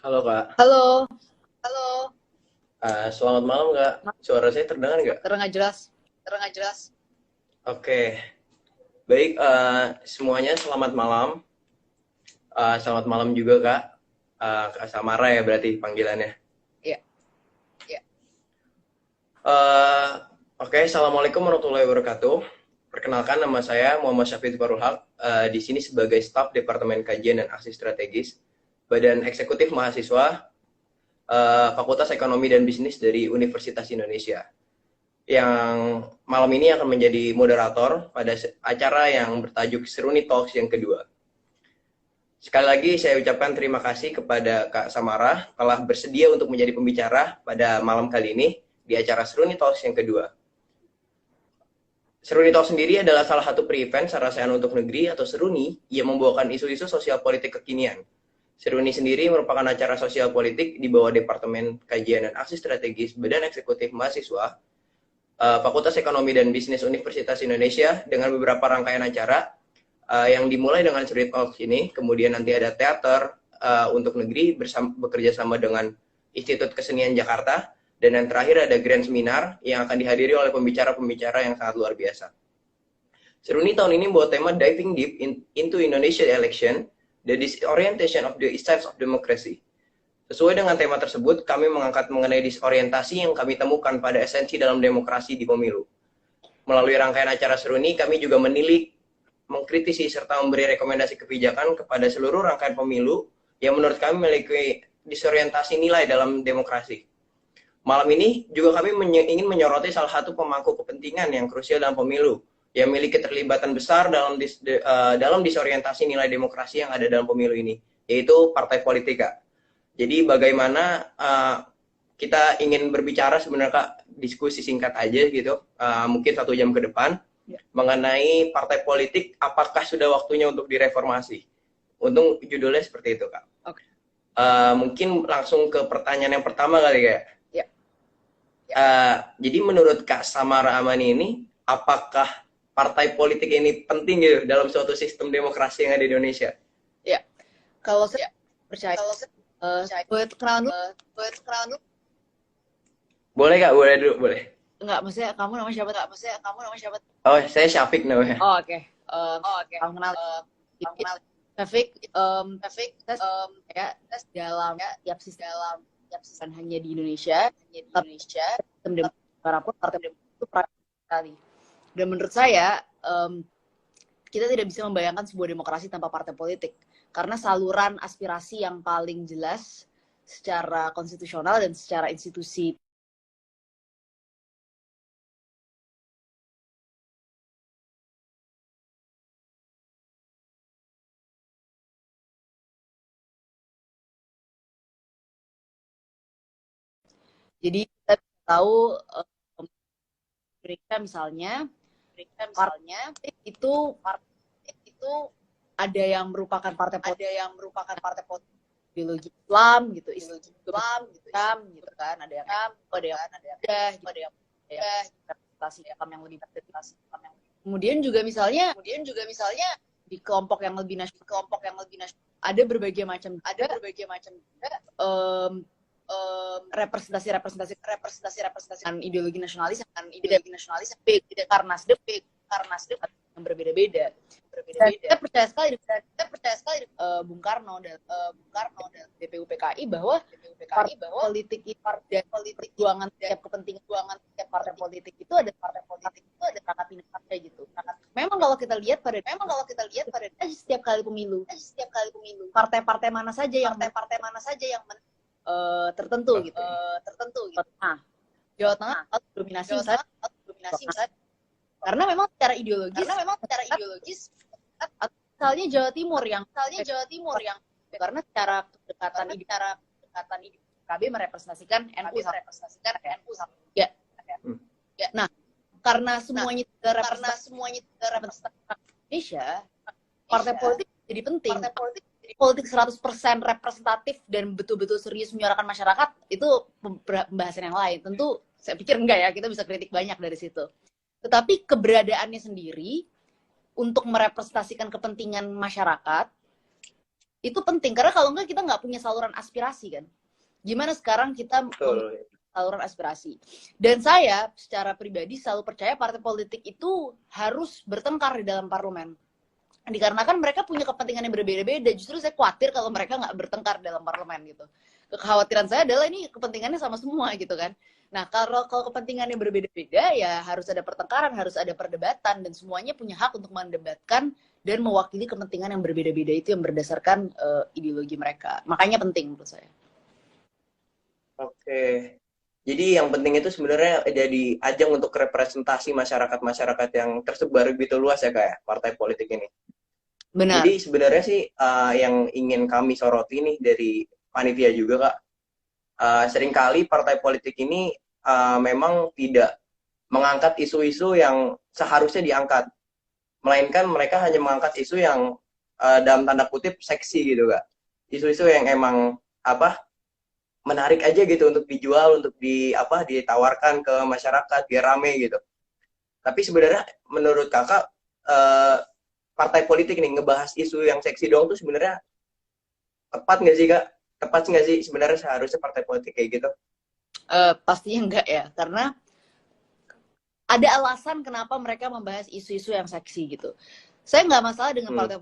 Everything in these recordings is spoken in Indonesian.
Halo Kak. Halo, Selamat malam Kak. Suara saya terdengar nggak? terdengar jelas. Oke, baik, semuanya selamat malam. Selamat malam juga Kak. Kak Samara ya berarti panggilannya. Iya. Eh, oke, Assalamualaikum warahmatullahi wabarakatuh. Perkenalkan, nama saya Muhammad Syafid Farul Haq, di sini sebagai staf Departemen Kajian dan Aksi Strategis Badan Eksekutif Mahasiswa Fakultas Ekonomi dan Bisnis dari Universitas Indonesia, yang malam ini akan menjadi moderator pada acara yang bertajuk Seruni Talks yang kedua. Sekali lagi saya ucapkan terima kasih kepada Kak Samara telah bersedia untuk menjadi pembicara pada malam kali ini di acara Seruni Talks yang kedua. Seruni Talks sendiri adalah salah satu pre-event Sarasehan untuk Negeri atau Seruni yang membawakan isu-isu sosial politik kekinian. Seruni sendiri merupakan acara sosial politik di bawah Departemen Kajian dan Aksi Strategis Badan Eksekutif Mahasiswa Fakultas Ekonomi dan Bisnis Universitas Indonesia, dengan beberapa rangkaian acara yang dimulai dengan Seruni Talks ini. Kemudian nanti ada teater untuk negeri bekerja sama dengan Institut Kesenian Jakarta, dan yang terakhir ada grand seminar yang akan dihadiri oleh pembicara-pembicara yang sangat luar biasa. Seruni tahun ini membawa tema Diving Deep into Indonesia Election, the Disorientation of the East Sides of Democracy. Sesuai dengan tema tersebut, kami mengangkat mengenai disorientasi yang kami temukan pada esensi dalam demokrasi di pemilu. Melalui rangkaian acara Seruni, kami juga menilik, mengkritisi, serta memberi rekomendasi kebijakan kepada seluruh rangkaian pemilu yang menurut kami memiliki disorientasi nilai dalam demokrasi. Malam ini juga kami ingin menyoroti salah satu pemangku kepentingan yang krusial dalam pemilu, yang memiliki keterlibatan besar dalam disorientasi nilai demokrasi yang ada dalam pemilu ini, yaitu partai politika. Jadi bagaimana kita ingin berbicara sebenarnya Kak, diskusi singkat aja gitu, mungkin 1 jam ke depan, mengenai partai politik, apakah sudah waktunya untuk direformasi. Untung judulnya seperti itu Kak. Oke. Mungkin langsung ke pertanyaan yang pertama kali ya. Ya. Jadi menurut Kak Samara Amani ini, apakah partai politik ini penting gitu dalam suatu sistem demokrasi yang ada di Indonesia? Ya, kalau saya percaya, boleh kenalan dulu? Boleh Kak, boleh dulu, boleh. Enggak, maksudnya kamu nama siapa? Oh, saya Syafiq namanya. Oh, oke. Kamu kenal? Taufik, tes ya dalam tiap sistem bukan hanya di Indonesia, tapi sistem demokrasi pun partai politik itu praktis sekali. Dan menurut saya, kita tidak bisa membayangkan sebuah demokrasi tanpa partai politik, karena saluran aspirasi yang paling jelas secara konstitusional dan secara institusi. Jadi kita bisa tahu, mereka misalnya partai itu ada yang merupakan partai politik ideologi Islam gitu, Islam gitu kan, ada yang representasi Islam yang lebih kemudian juga misalnya di kelompok yang lebih nasional ada berbagai macam representasi ideologi nasionalis tidak karena yang berbeda-beda. Dan kita percaya sekali Bung Karno dan DPU PKI bahwa politik itu dan perjuangan setiap kepentingan partai politik itu ada kakak pindah partai gitu. Memang kalau kita lihat pada setiap kali pemilu partai-partai mana saja yang tertentu gitu. Nah, Jawa Tengah dominasi misalnya karena memang secara ideologis misalnya Jawa Timur yang karena secara kedekatan PKB merepresentasikan NU ya. Nah, karena semuanya representasi Indonesia, partai politik jadi penting. Politik 100% representatif dan betul-betul serius menyuarakan masyarakat itu pembahasan yang lain. Tentu saya pikir enggak ya, kita bisa kritik banyak dari situ. Tetapi keberadaannya sendiri untuk merepresentasikan kepentingan masyarakat Itu penting, karena kalau enggak kita nggak punya saluran aspirasi kan. Gimana sekarang kita Betul. saluran aspirasi. Dan saya secara pribadi selalu percaya partai politik itu harus bertengkar di dalam parlemen. Dikarenakan mereka punya kepentingan yang berbeda-beda. Justru saya khawatir kalau mereka nggak bertengkar dalam parlemen gitu. Kekhawatiran saya adalah ini kepentingannya sama semua gitu kan. Nah, kalau kepentingannya berbeda-beda, ya harus ada pertengkaran, harus ada perdebatan, dan semuanya punya hak untuk mendebatkan dan mewakili kepentingan yang berbeda-beda itu yang berdasarkan ideologi mereka. Makanya penting menurut saya. Oke. Jadi yang penting itu sebenarnya jadi ajang untuk representasi masyarakat-masyarakat yang tersebar begitu luas ya kayak partai politik ini. Benar. Jadi sebenarnya sih yang ingin kami soroti nih dari panitia juga Kak, seringkali partai politik ini memang tidak mengangkat isu-isu yang seharusnya diangkat, melainkan mereka hanya mengangkat isu yang dalam tanda kutip seksi gitu Kak. Isu-isu yang emang apa menarik aja gitu untuk dijual, untuk ditawarkan ke masyarakat biar rame gitu. Tapi sebenarnya menurut Kakak partai politik nih ngebahas isu yang seksi doang tuh sebenarnya tepat nggak sih Kak? Tepat nggak sih sebenarnya seharusnya partai politik kayak gitu? Pastinya enggak ya, karena ada alasan kenapa mereka membahas isu-isu yang seksi gitu. Saya nggak masalah dengan partai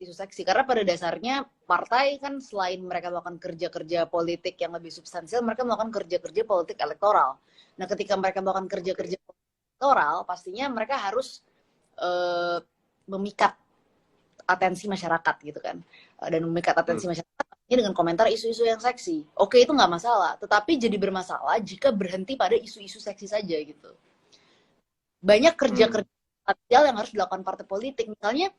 isu seksi, karena pada dasarnya partai kan selain mereka melakukan kerja-kerja politik yang lebih substansial, mereka melakukan kerja-kerja politik elektoral. Nah, ketika mereka melakukan kerja-kerja elektoral, pastinya mereka harus memikat atensi masyarakat gitu kan, dan memikat atensi masyarakat dengan komentar isu-isu yang seksi. Oke, itu nggak masalah, tetapi jadi bermasalah jika berhenti pada isu-isu seksi saja gitu. Banyak kerja-kerja sosial yang harus dilakukan partai politik. Misalnya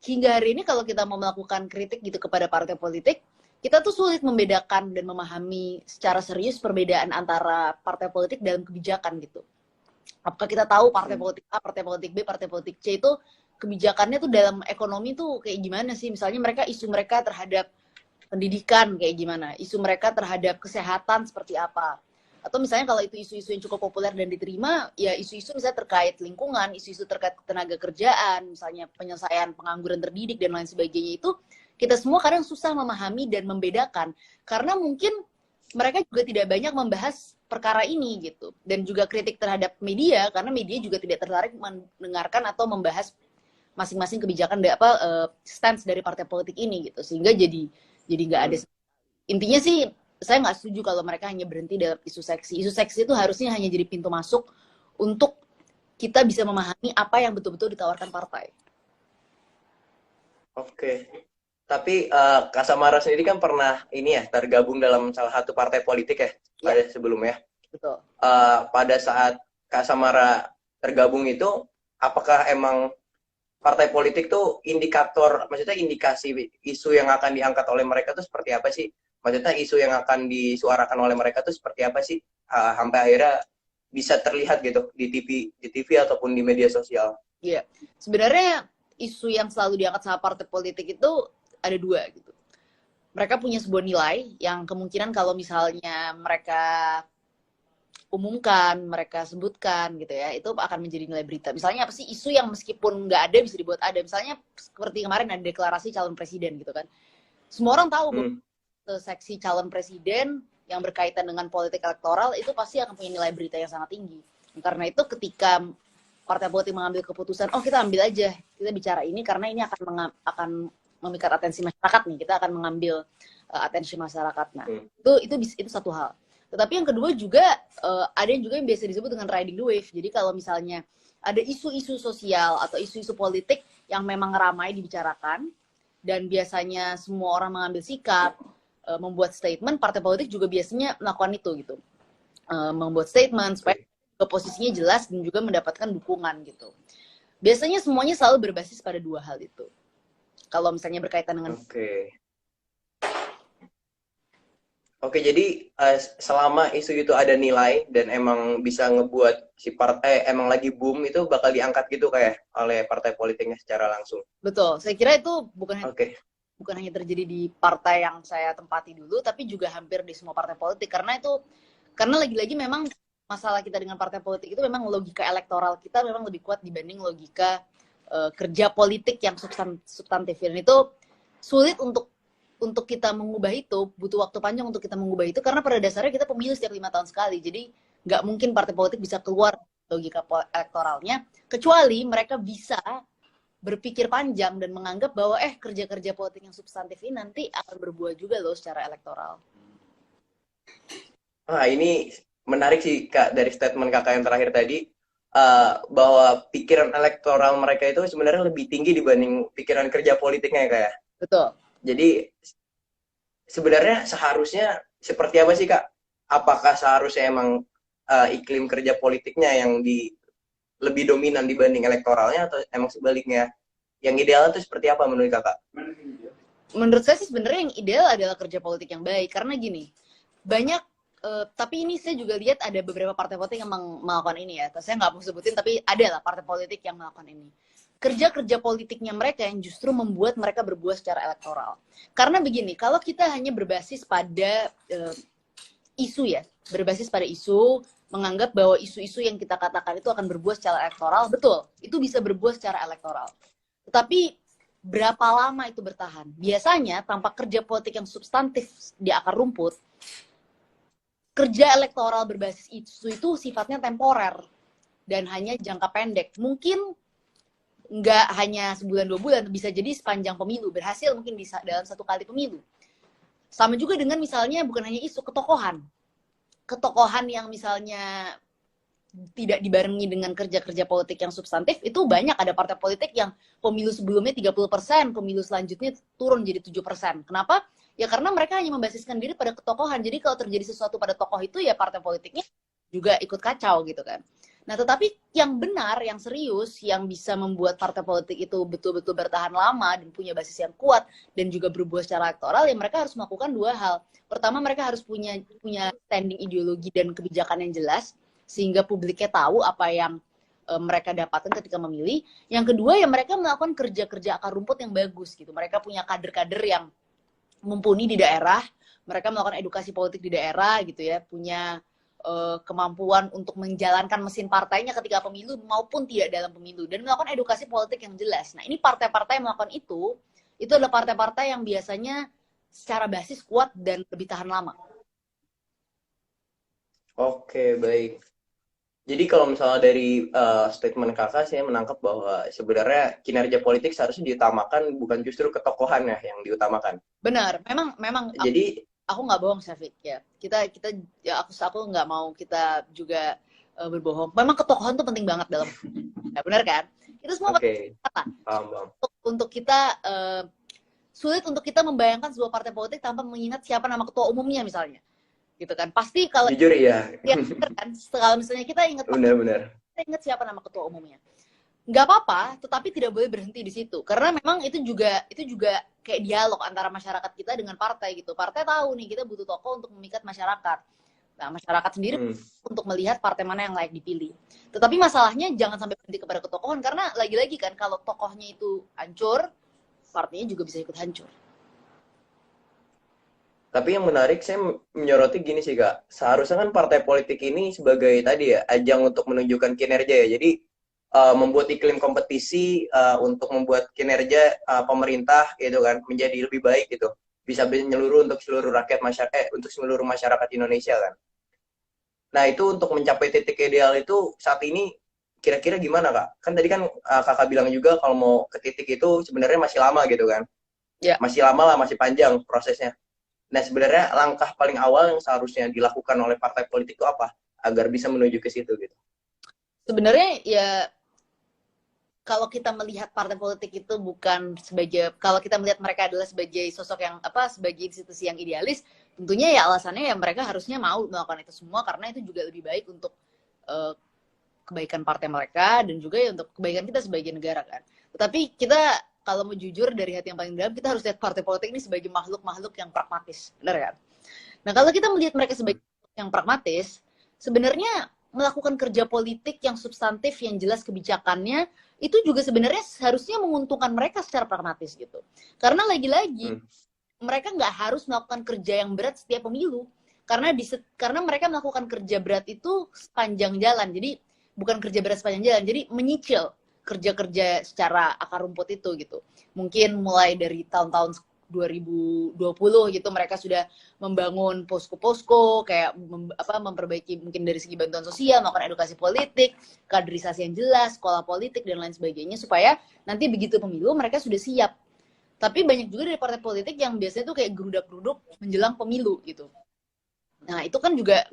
hingga hari ini kalau kita mau melakukan kritik gitu kepada partai politik, kita tuh sulit membedakan dan memahami secara serius perbedaan antara partai politik dalam kebijakan gitu. Apakah kita tahu partai politik A, partai politik B, partai politik C itu kebijakannya tuh dalam ekonomi tuh kayak gimana sih? Misalnya isu mereka terhadap pendidikan kayak gimana? Isu mereka terhadap kesehatan seperti apa? Atau misalnya kalau itu isu-isu yang cukup populer dan diterima, ya isu-isu misalnya terkait lingkungan, isu-isu terkait tenaga kerjaan, misalnya penyelesaian pengangguran terdidik dan lain sebagainya, itu kita semua kadang susah memahami dan membedakan. Karena mungkin mereka juga tidak banyak membahas perkara ini gitu. Dan juga kritik terhadap media, karena media juga tidak tertarik mendengarkan atau membahas masing-masing kebijakan stance dari partai politik ini gitu. Sehingga jadi nggak ada. Intinya sih saya nggak setuju kalau mereka hanya berhenti dalam isu seksi. Isu seksi itu harusnya hanya jadi pintu masuk untuk kita bisa memahami apa yang betul-betul ditawarkan partai. Oke. Tapi Kak Samara sendiri kan pernah ini ya tergabung dalam salah satu partai politik ya pada sebelumnya. Betul. Pada saat Kak Samara tergabung itu, apakah emang partai politik tuh indikator, maksudnya indikasi isu yang akan diangkat oleh mereka tuh seperti apa sih? Maksudnya isu yang akan disuarakan oleh mereka tuh seperti apa sih? Sampai akhirnya bisa terlihat gitu di TV ataupun di media sosial. Iya, sebenarnya isu yang selalu diangkat sama partai politik itu ada dua gitu. Mereka punya sebuah nilai yang kemungkinan kalau misalnya mereka umumkan, mereka sebutkan gitu ya, itu akan menjadi nilai berita. Misalnya apa sih isu yang meskipun nggak ada bisa dibuat ada. Misalnya seperti kemarin ada deklarasi calon presiden gitu kan. Semua orang tahu seksi calon presiden yang berkaitan dengan politik elektoral itu pasti akan punya nilai berita yang sangat tinggi. Karena itu ketika partai politik mengambil keputusan, oh kita ambil aja, kita bicara ini karena ini akan memikat atensi masyarakat nih, kita akan mengambil atensi masyarakat. Nah, itu satu hal. Tetapi yang kedua juga ada yang juga yang biasa disebut dengan riding the wave. Jadi kalau misalnya ada isu-isu sosial atau isu-isu politik yang memang ramai dibicarakan dan biasanya semua orang mengambil sikap, membuat statement, partai politik juga biasanya melakukan itu gitu. Membuat statement supaya posisinya jelas dan juga mendapatkan dukungan gitu. Biasanya semuanya selalu berbasis pada dua hal itu. Kalau misalnya berkaitan dengan Oke, jadi selama isu itu ada nilai dan emang bisa ngebuat si partai emang lagi boom, itu bakal diangkat gitu kayak oleh partai politiknya secara langsung. Betul, saya kira itu bukan hanya terjadi di partai yang saya tempati dulu, tapi juga hampir di semua partai politik. Karena lagi-lagi memang masalah kita dengan partai politik itu memang logika elektoral kita memang lebih kuat dibanding logika kerja politik yang substantif. Dan itu sulit untuk untuk kita mengubah itu butuh waktu panjang untuk kita mengubah itu, karena pada dasarnya kita pemilu setiap 5 tahun sekali. Jadi nggak mungkin partai politik bisa keluar logika elektoralnya kecuali mereka bisa berpikir panjang dan menganggap bahwa kerja-kerja politik yang substantif ini nanti akan berbuah juga loh secara elektoral. Ini menarik sih Kak, dari statement Kakak yang terakhir tadi, bahwa pikiran elektoral mereka itu sebenarnya lebih tinggi dibanding pikiran kerja politiknya ya Kak ya. Betul. Jadi sebenarnya seharusnya seperti apa sih Kak? Apakah seharusnya emang iklim kerja politiknya yang lebih dominan dibanding elektoralnya, atau emang sebaliknya? Yang ideal itu seperti apa menurut Kakak? Menurut saya sih sebenarnya yang ideal adalah kerja politik yang baik, karena gini, banyak tapi ini saya juga lihat ada beberapa partai politik yang melakukan ini ya. Saya nggak mau sebutin, tapi ada lah partai politik yang melakukan ini. Kerja-kerja politiknya mereka yang justru membuat mereka berbuah secara elektoral. Karena begini, kalau kita hanya berbasis pada isu ya, berbasis pada isu, menganggap bahwa isu-isu yang kita katakan itu akan berbuah secara elektoral, betul, itu bisa berbuah secara elektoral. Tetapi berapa lama itu bertahan? Biasanya tanpa kerja politik yang substantif di akar rumput, kerja elektoral berbasis isu itu sifatnya temporer dan hanya jangka pendek. Mungkin nggak hanya sebulan 2 bulan, bisa jadi sepanjang pemilu. Berhasil mungkin bisa dalam 1 kali pemilu. Sama juga dengan misalnya bukan hanya isu, ketokohan. Ketokohan yang misalnya tidak dibarengi dengan kerja-kerja politik yang substantif, itu banyak. Ada partai politik yang pemilu sebelumnya 30%, pemilu selanjutnya turun jadi 7%. Kenapa? Ya karena mereka hanya membasiskan diri pada ketokohan. Jadi kalau terjadi sesuatu pada tokoh itu, ya partai politiknya juga ikut kacau gitu kan. Nah, tetapi yang benar, yang serius, yang bisa membuat partai politik itu betul-betul bertahan lama dan punya basis yang kuat dan juga berbuah secara elektoral, ya mereka harus melakukan 2 hal. Pertama, mereka harus punya standing ideologi dan kebijakan yang jelas, sehingga publiknya tahu apa yang mereka dapatkan ketika memilih. Yang kedua, ya mereka melakukan kerja-kerja akar rumput yang bagus gitu. Mereka punya kader-kader yang mumpuni di daerah, mereka melakukan edukasi politik di daerah gitu ya, punya kemampuan untuk menjalankan mesin partainya ketika pemilu maupun tidak dalam pemilu, dan melakukan edukasi politik yang jelas. Nah, ini partai-partai yang melakukan itu adalah partai-partai yang biasanya secara basis kuat dan lebih tahan lama. Oke, baik. Jadi kalau misalnya dari statement Kakak, saya menangkap bahwa sebenarnya kinerja politik seharusnya diutamakan, bukan justru ketokohan ya yang diutamakan. Benar, memang Jadi aku nggak bohong, Syafiq ya. Kita ya aku nggak mau kita juga berbohong. Memang ketokohan tuh penting banget dalam, ya, benar kan? Itu semua kata. Untuk kita sulit untuk kita membayangkan sebuah partai politik tanpa mengingat siapa nama ketua umumnya misalnya. Gitu kan, pasti kalau jujur ya kan, kalau misalnya kita ingat kita ingat siapa nama ketua umumnya, nggak apa-apa, tetapi tidak boleh berhenti di situ, karena memang itu juga kayak dialog antara masyarakat kita dengan partai gitu. Partai tahu nih kita butuh tokoh untuk memikat masyarakat, nah masyarakat sendiri untuk melihat partai mana yang layak dipilih. Tetapi masalahnya jangan sampai berhenti kepada ketokohan, karena lagi-lagi kan kalau tokohnya itu hancur, partainya juga bisa ikut hancur. Tapi yang menarik, saya menyoroti gini sih Kak, seharusnya kan partai politik ini sebagai tadi ya, ajang untuk menunjukkan kinerja ya. Jadi membuat iklim kompetisi untuk membuat kinerja pemerintah gitu kan menjadi lebih baik gitu. Bisa menyeluruh untuk seluruh rakyat untuk seluruh masyarakat Indonesia kan. Nah, itu untuk mencapai titik ideal itu saat ini kira-kira gimana Kak? Kan tadi kan Kakak bilang juga kalau mau ke titik itu sebenarnya masih lama gitu kan. Ya. Masih lama lah, masih panjang prosesnya. Nah, sebenarnya langkah paling awal yang seharusnya dilakukan oleh partai politik itu apa? Agar bisa menuju ke situ gitu. Sebenarnya ya, kalau kita melihat partai politik itu bukan sebagai, kalau kita melihat mereka adalah sebagai sosok yang sebagai institusi yang idealis, tentunya ya alasannya ya mereka harusnya mau melakukan itu semua, karena itu juga lebih baik untuk kebaikan partai mereka dan juga ya untuk kebaikan kita sebagai negara kan. Tetapi kita kalau mau jujur dari hati yang paling dalam, kita harus lihat partai politik ini sebagai makhluk-makhluk yang pragmatis, benar kan? Nah, kalau kita melihat mereka sebagai yang pragmatis, sebenarnya melakukan kerja politik yang substantif, yang jelas kebijakannya, itu juga sebenarnya seharusnya menguntungkan mereka secara pragmatis gitu. Karena lagi-lagi mereka nggak harus melakukan kerja yang berat setiap pemilu, karena mereka melakukan kerja berat itu sepanjang jalan. Jadi bukan kerja berat sepanjang jalan, jadi menyicil kerja-kerja secara akar rumput itu gitu. Mungkin mulai dari tahun-tahun 2020 gitu mereka sudah membangun posko-posko kayak memperbaiki mungkin dari segi bantuan sosial, melakukan edukasi politik, kaderisasi yang jelas, sekolah politik dan lain sebagainya supaya nanti begitu pemilu mereka sudah siap. Tapi banyak juga dari partai politik yang biasanya tuh kayak gerudak-geruduk menjelang pemilu gitu. Nah itu kan juga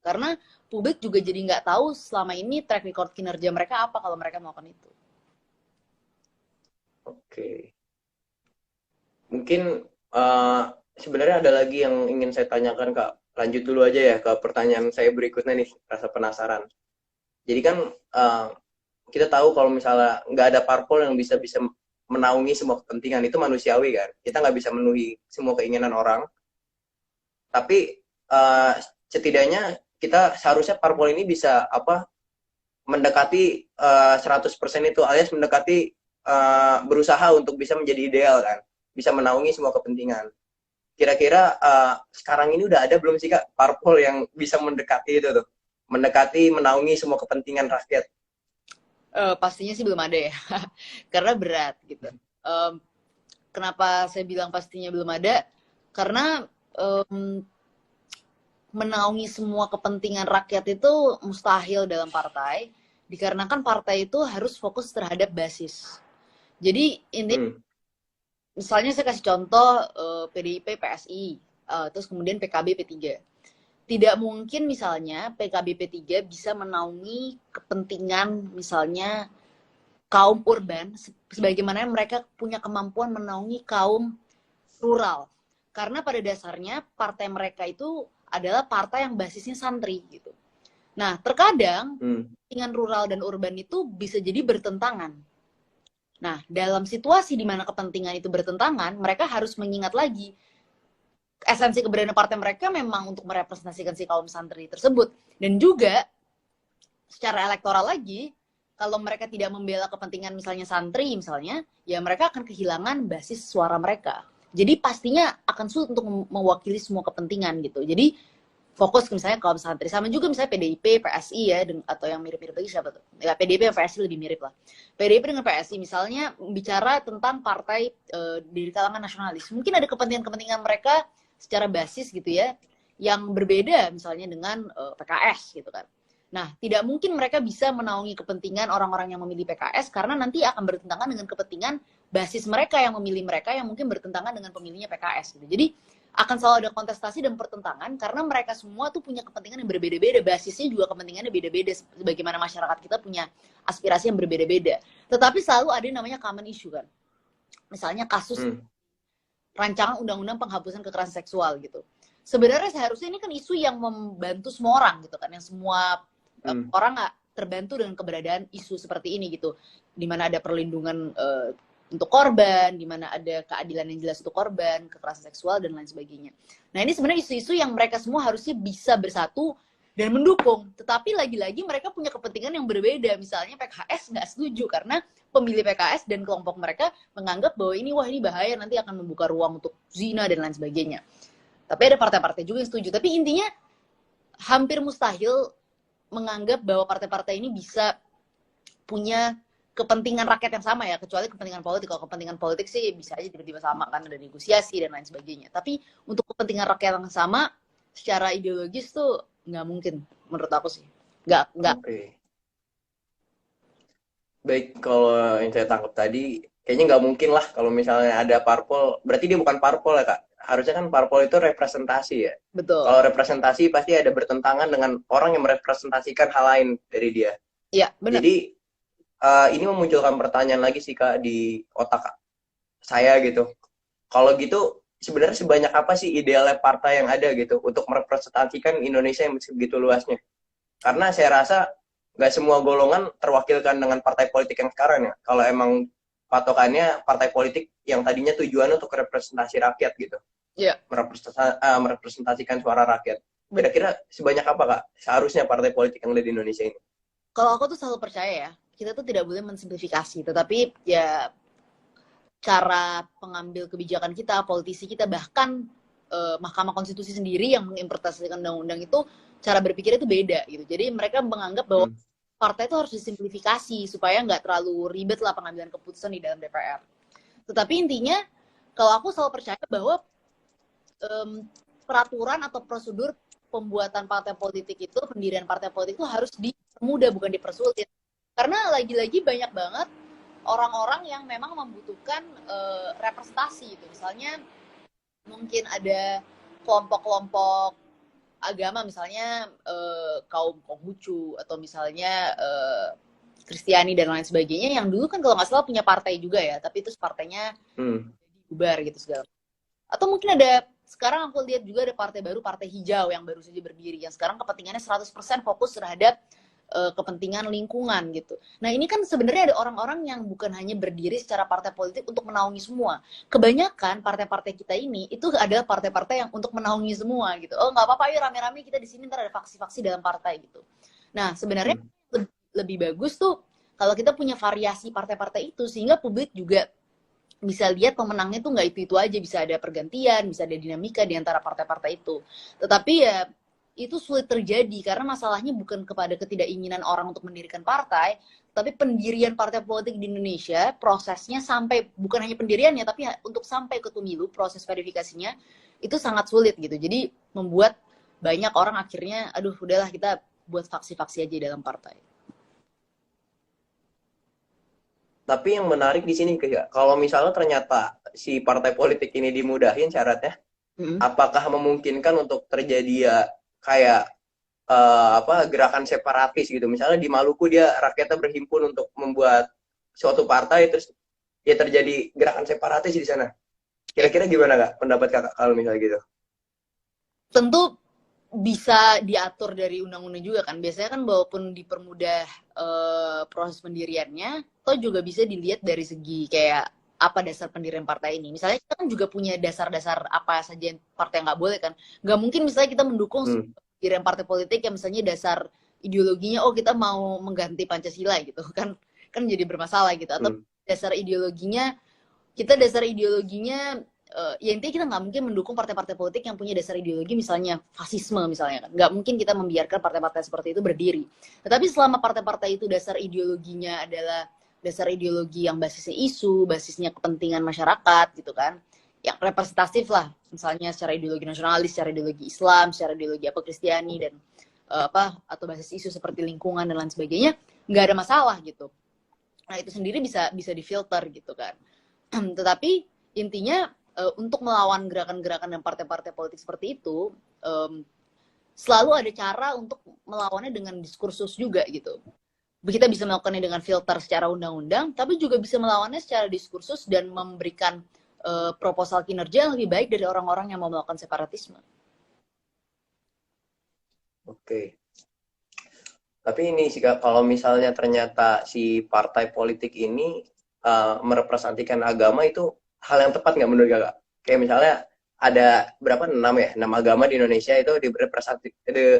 karena publik juga jadi nggak tahu selama ini track record kinerja mereka apa kalau mereka melakukan itu. Oke. Mungkin sebenarnya ada lagi yang ingin saya tanyakan, Kak. Lanjut dulu aja ya ke pertanyaan saya berikutnya nih, rasa penasaran. Jadi kan kita tahu kalau misalnya nggak ada parpol yang bisa menaungi semua kepentingan, itu manusiawi kan. Kita nggak bisa memenuhi semua keinginan orang. Tapi setidaknya kita seharusnya parpol ini bisa mendekati 100% itu, alias mendekati berusaha untuk bisa menjadi ideal kan. Bisa menaungi semua kepentingan. Kira-kira sekarang ini udah ada belum sih Kak parpol yang bisa mendekati itu tuh? Mendekati, menaungi semua kepentingan rakyat? Pastinya sih belum ada ya. Karena berat gitu. Kenapa saya bilang pastinya belum ada? Karena menaungi semua kepentingan rakyat itu mustahil dalam partai. Dikarenakan partai itu harus fokus terhadap basis. Jadi ini misalnya saya kasih contoh PDIP, PSI, terus kemudian PKB, P3. Tidak mungkin misalnya PKB, P3 bisa menaungi kepentingan misalnya kaum urban sebagaimana mereka punya kemampuan menaungi kaum rural. Karena pada dasarnya partai mereka itu adalah partai yang basisnya santri gitu. Nah, terkadang kepentingan rural dan urban itu bisa jadi bertentangan. Nah, dalam situasi di mana kepentingan itu bertentangan, mereka harus mengingat lagi esensi keberadaan partai mereka memang untuk merepresentasikan si kaum santri tersebut. Dan juga secara elektoral lagi, kalau mereka tidak membela kepentingan misalnya santri misalnya, ya mereka akan kehilangan basis suara mereka. Jadi pastinya akan sulit untuk mewakili semua kepentingan gitu. Jadi fokus ke misalnya kaum santri. Sama juga misalnya PDIP, PSI ya, atau yang mirip-mirip lagi siapa tuh? Ya PDIP dan PSI lebih mirip lah. PDIP dengan PSI misalnya bicara tentang partai di kalangan nasionalis. Mungkin ada kepentingan-kepentingan mereka secara basis gitu ya, yang berbeda misalnya dengan PKS gitu kan. Nah, tidak mungkin mereka bisa menaungi kepentingan orang-orang yang memilih PKS karena nanti akan bertentangan dengan kepentingan basis mereka yang memilih mereka yang mungkin bertentangan dengan pemilihnya PKS gitu. Jadi akan selalu ada kontestasi dan pertentangan karena mereka semua tuh punya kepentingan yang berbeda-beda, basisnya juga kepentingannya beda-beda sebagaimana masyarakat kita punya aspirasi yang berbeda-beda. Tetapi selalu ada yang namanya common issue kan. Misalnya kasus rancangan undang-undang penghapusan kekerasan seksual gitu. Sebenarnya seharusnya ini kan isu yang membantu semua orang gitu kan, yang semua orang nggak terbantu dengan keberadaan isu seperti ini gitu, di mana ada perlindungan untuk korban, di mana ada keadilan yang jelas untuk korban, kekerasan seksual, dan lain sebagainya. Nah, ini sebenarnya isu-isu yang mereka semua harusnya bisa bersatu dan mendukung. Tetapi lagi-lagi mereka punya kepentingan yang berbeda. Misalnya PKS nggak setuju karena pemilih PKS dan kelompok mereka menganggap bahwa ini, wah ini bahaya, nanti akan membuka ruang untuk zina dan lain sebagainya. Tapi ada partai-partai juga yang setuju. Tapi intinya hampir mustahil menganggap bahwa partai-partai ini bisa punya kepentingan rakyat yang sama ya, kecuali kepentingan politik. Kalau kepentingan politik sih bisa aja tiba-tiba sama kan, ada negosiasi dan lain sebagainya. Tapi untuk kepentingan rakyat yang sama secara ideologis tuh nggak mungkin menurut aku sih. Nggak. Okay. Baik, kalau yang saya tangkap tadi kayaknya nggak mungkin lah kalau misalnya ada parpol. Berarti dia bukan parpol ya Kak? Harusnya kan parpol itu representasi ya. Betul. Kalau representasi pasti ada bertentangan dengan orang yang merepresentasikan hal lain dari dia. Iya, benar. Jadi ini memunculkan pertanyaan lagi sih Kak di otak saya gitu. Kalau gitu sebenarnya sebanyak apa sih idealnya partai yang ada gitu untuk merepresentasikan Indonesia yang sebegitu luasnya? Karena saya rasa nggak semua golongan terwakilkan dengan partai politik yang sekarang ya. Kalau emang patokannya partai politik yang tadinya tujuannya untuk representasi rakyat gitu. Iya. Merepresentasikan suara rakyat. Kira-kira sebanyak apa Kak seharusnya partai politik yang ada di Indonesia ini? Kalau aku tuh selalu percaya ya, kita tuh tidak boleh mensimplifikasi, tetapi ya cara pengambil kebijakan kita, politisi kita, bahkan Mahkamah Konstitusi sendiri yang menginterpretasikan undang-undang itu, cara berpikir itu beda gitu. Jadi mereka menganggap bahwa partai itu harus disimplifikasi supaya nggak terlalu ribet lah pengambilan keputusan di dalam DPR. Tetapi intinya kalau aku selalu percaya bahwa peraturan atau prosedur pembuatan partai politik itu, pendirian partai politik itu harus dipermudah, bukan dipersulit. Karena lagi-lagi banyak banget orang-orang yang memang membutuhkan representasi gitu. Misalnya mungkin ada kelompok-kelompok agama, misalnya kaum Konghucu atau misalnya Kristiani dan lain sebagainya, yang dulu kan kalau nggak salah punya partai juga ya, tapi itu partainya bubar gitu segala. Atau mungkin ada, sekarang aku lihat juga ada partai baru, partai hijau yang baru saja berdiri, yang sekarang kepentingannya 100% fokus terhadap kepentingan lingkungan gitu. Nah ini kan sebenarnya ada orang-orang yang bukan hanya berdiri secara partai politik untuk menaungi semua. Kebanyakan partai-partai kita ini itu adalah partai-partai yang untuk menaungi semua gitu. Oh nggak apa-apa, yuk rame-rame kita di sini, ntar ada faksi-faksi dalam partai gitu. Nah sebenarnya lebih bagus tuh kalau kita punya variasi partai-partai itu, sehingga publik juga bisa lihat pemenangnya tuh nggak itu aja, bisa ada pergantian, bisa ada dinamika di antara partai-partai itu. Tetapi ya itu sulit terjadi karena masalahnya bukan kepada ketidakinginan orang untuk mendirikan partai, tapi pendirian partai politik di Indonesia, prosesnya sampai, bukan hanya pendiriannya, tapi untuk sampai ke pemilu, proses verifikasinya itu sangat sulit gitu. Jadi membuat banyak orang akhirnya, aduh udahlah kita buat faksi-faksi aja dalam partai. Tapi yang menarik di sini kalau misalnya ternyata si partai politik ini dimudahin syaratnya, apakah memungkinkan untuk terjadi ya kayak gerakan separatis gitu? Misalnya di Maluku dia rakyatnya berhimpun untuk membuat suatu partai, terus ya terjadi gerakan separatis di sana. Kira-kira gimana Kak pendapat Kakak kalau misalnya gitu? Tentu bisa diatur dari undang-undang juga kan. Biasanya kan walaupun dipermudah proses pendiriannya, toh juga bisa dilihat dari segi kayak apa dasar pendirian partai ini. Misalnya kita kan juga punya dasar-dasar apa saja yang partai nggak boleh kan. Nggak mungkin misalnya kita mendukung pendirian partai politik yang misalnya dasar ideologinya, oh kita mau mengganti Pancasila gitu kan. Kan jadi bermasalah gitu. Atau dasar ideologinya, ya intinya kita nggak mungkin mendukung partai-partai politik yang punya dasar ideologi misalnya fasisme misalnya kan. Nggak mungkin kita membiarkan partai-partai seperti itu berdiri. Tetapi selama partai-partai itu dasar ideologinya adalah dasar ideologi yang basisnya isu, basisnya kepentingan masyarakat gitu kan, yang representatif lah, misalnya secara ideologi nasionalis, secara ideologi Islam, secara ideologi apa Kristiani dan atau basis isu seperti lingkungan dan lain sebagainya, nggak ada masalah gitu. Nah itu sendiri bisa difilter gitu kan. Tetapi intinya untuk melawan gerakan-gerakan dan partai-partai politik seperti itu, selalu ada cara untuk melawannya dengan diskursus juga gitu. Kita bisa melakukannya dengan filter secara undang-undang, tapi juga bisa melawannya secara diskursus dan memberikan proposal kinerja yang lebih baik dari orang-orang yang mau melakukan separatisme. Oke. Tapi ini sih Kak, kalau misalnya ternyata si partai politik ini merepresentasikan agama, itu hal yang tepat nggak menurut Kakak? Kayak misalnya ada berapa, 6 agama di Indonesia itu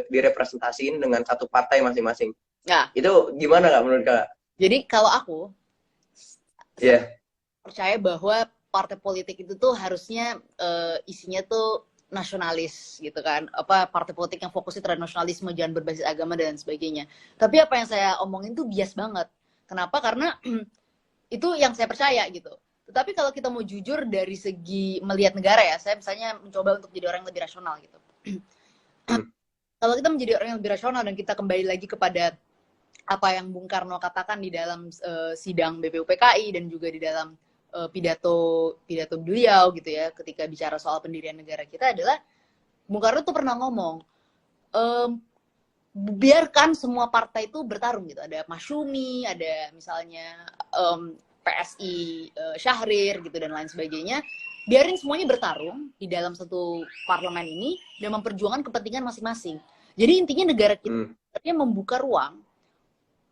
direpresentasiin dengan satu partai masing-masing. Nah, itu gimana Kak menurut Kakak? Jadi kalau aku percaya bahwa partai politik itu tuh harusnya isinya tuh nasionalis gitu kan, partai politik yang fokusnya terhadap nasionalisme, jangan berbasis agama dan sebagainya. Tapi apa yang saya omongin tuh bias banget. Kenapa? Karena itu yang saya percaya gitu. Tetapi kalau kita mau jujur dari segi melihat negara ya, saya misalnya mencoba untuk jadi orang yang lebih rasional gitu. Kalau kita menjadi orang yang lebih rasional dan kita kembali lagi kepada apa yang Bung Karno katakan di dalam sidang BPUPKI dan juga di dalam pidato beliau gitu ya, ketika bicara soal pendirian negara kita, adalah Bung Karno tuh pernah ngomong, biarkan semua partai itu bertarung gitu. Ada Masyumi, ada misalnya PSI Syahrir gitu dan lain sebagainya. Biarin semuanya bertarung di dalam satu parlemen ini dan memperjuangkan kepentingan masing-masing. Jadi intinya negara kita membuka ruang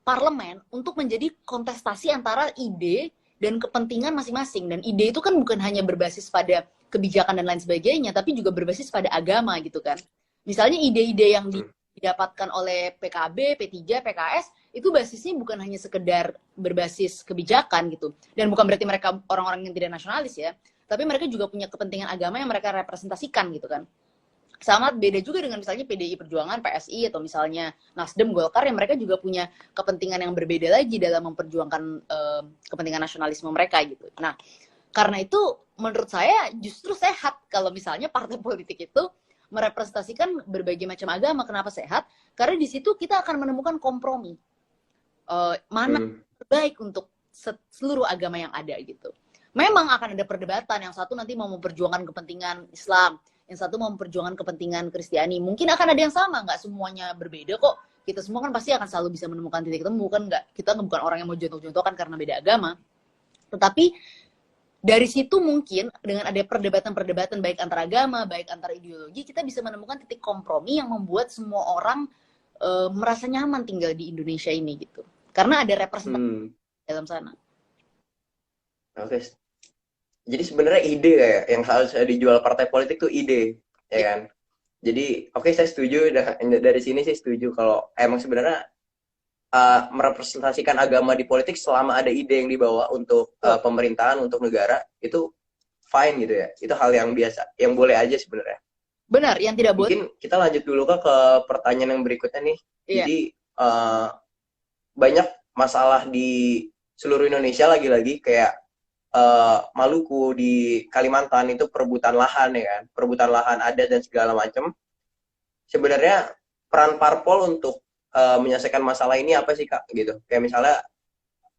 parlemen untuk menjadi kontestasi antara ide dan kepentingan masing-masing. Dan ide itu kan bukan hanya berbasis pada kebijakan dan lain sebagainya, tapi juga berbasis pada agama gitu kan. Misalnya ide-ide yang didapatkan oleh PKB, P3, PKS, itu basisnya bukan hanya sekedar berbasis kebijakan gitu. Dan bukan berarti mereka orang-orang yang tidak nasionalis ya, tapi mereka juga punya kepentingan agama yang mereka representasikan gitu kan. Sangat beda juga dengan misalnya PDI Perjuangan, PSI, atau misalnya Nasdem, Golkar, yang mereka juga punya kepentingan yang berbeda lagi dalam memperjuangkan kepentingan nasionalisme mereka gitu. Nah, Karena itu menurut saya justru sehat kalau misalnya partai politik itu merepresentasikan berbagai macam agama. Kenapa sehat? Karena di situ kita akan menemukan kompromi. Mana terbaik untuk seluruh agama yang ada gitu. Memang akan ada perdebatan, yang satu nanti mau memperjuangkan kepentingan Islam, yang satu mau memperjuangkan kepentingan Kristiani. Mungkin akan ada yang sama, nggak semuanya berbeda kok. Kita semua kan pasti akan selalu bisa menemukan titik temu, kan nggak, kita bukan orang yang mau jontok-jontokan karena beda agama. Tetapi dari situ mungkin dengan ada perdebatan-perdebatan baik antar agama, baik antar ideologi, kita bisa menemukan titik kompromi yang membuat semua orang merasa nyaman tinggal di Indonesia ini gitu. Karena ada representasi dalam sana. Oke. Jadi sebenarnya ide kayak yang harus dijual partai politik tuh ide, ya kan? Jadi oke, saya setuju dari sini sih setuju kalau emang sebenarnya merepresentasikan agama di politik selama ada ide yang dibawa untuk pemerintahan, untuk negara, itu fine gitu ya. Itu hal yang biasa, yang boleh aja sebenarnya. Benar, yang tidak boleh. Mungkin kita lanjut dulu ke pertanyaan yang berikutnya nih. Iya. Jadi banyak masalah di seluruh Indonesia lagi-lagi kayak Maluku, di Kalimantan itu perebutan lahan ya kan, perebutan lahan adat dan segala macam. Sebenarnya peran parpol untuk menyelesaikan masalah ini apa sih Kak gitu? Kayak misalnya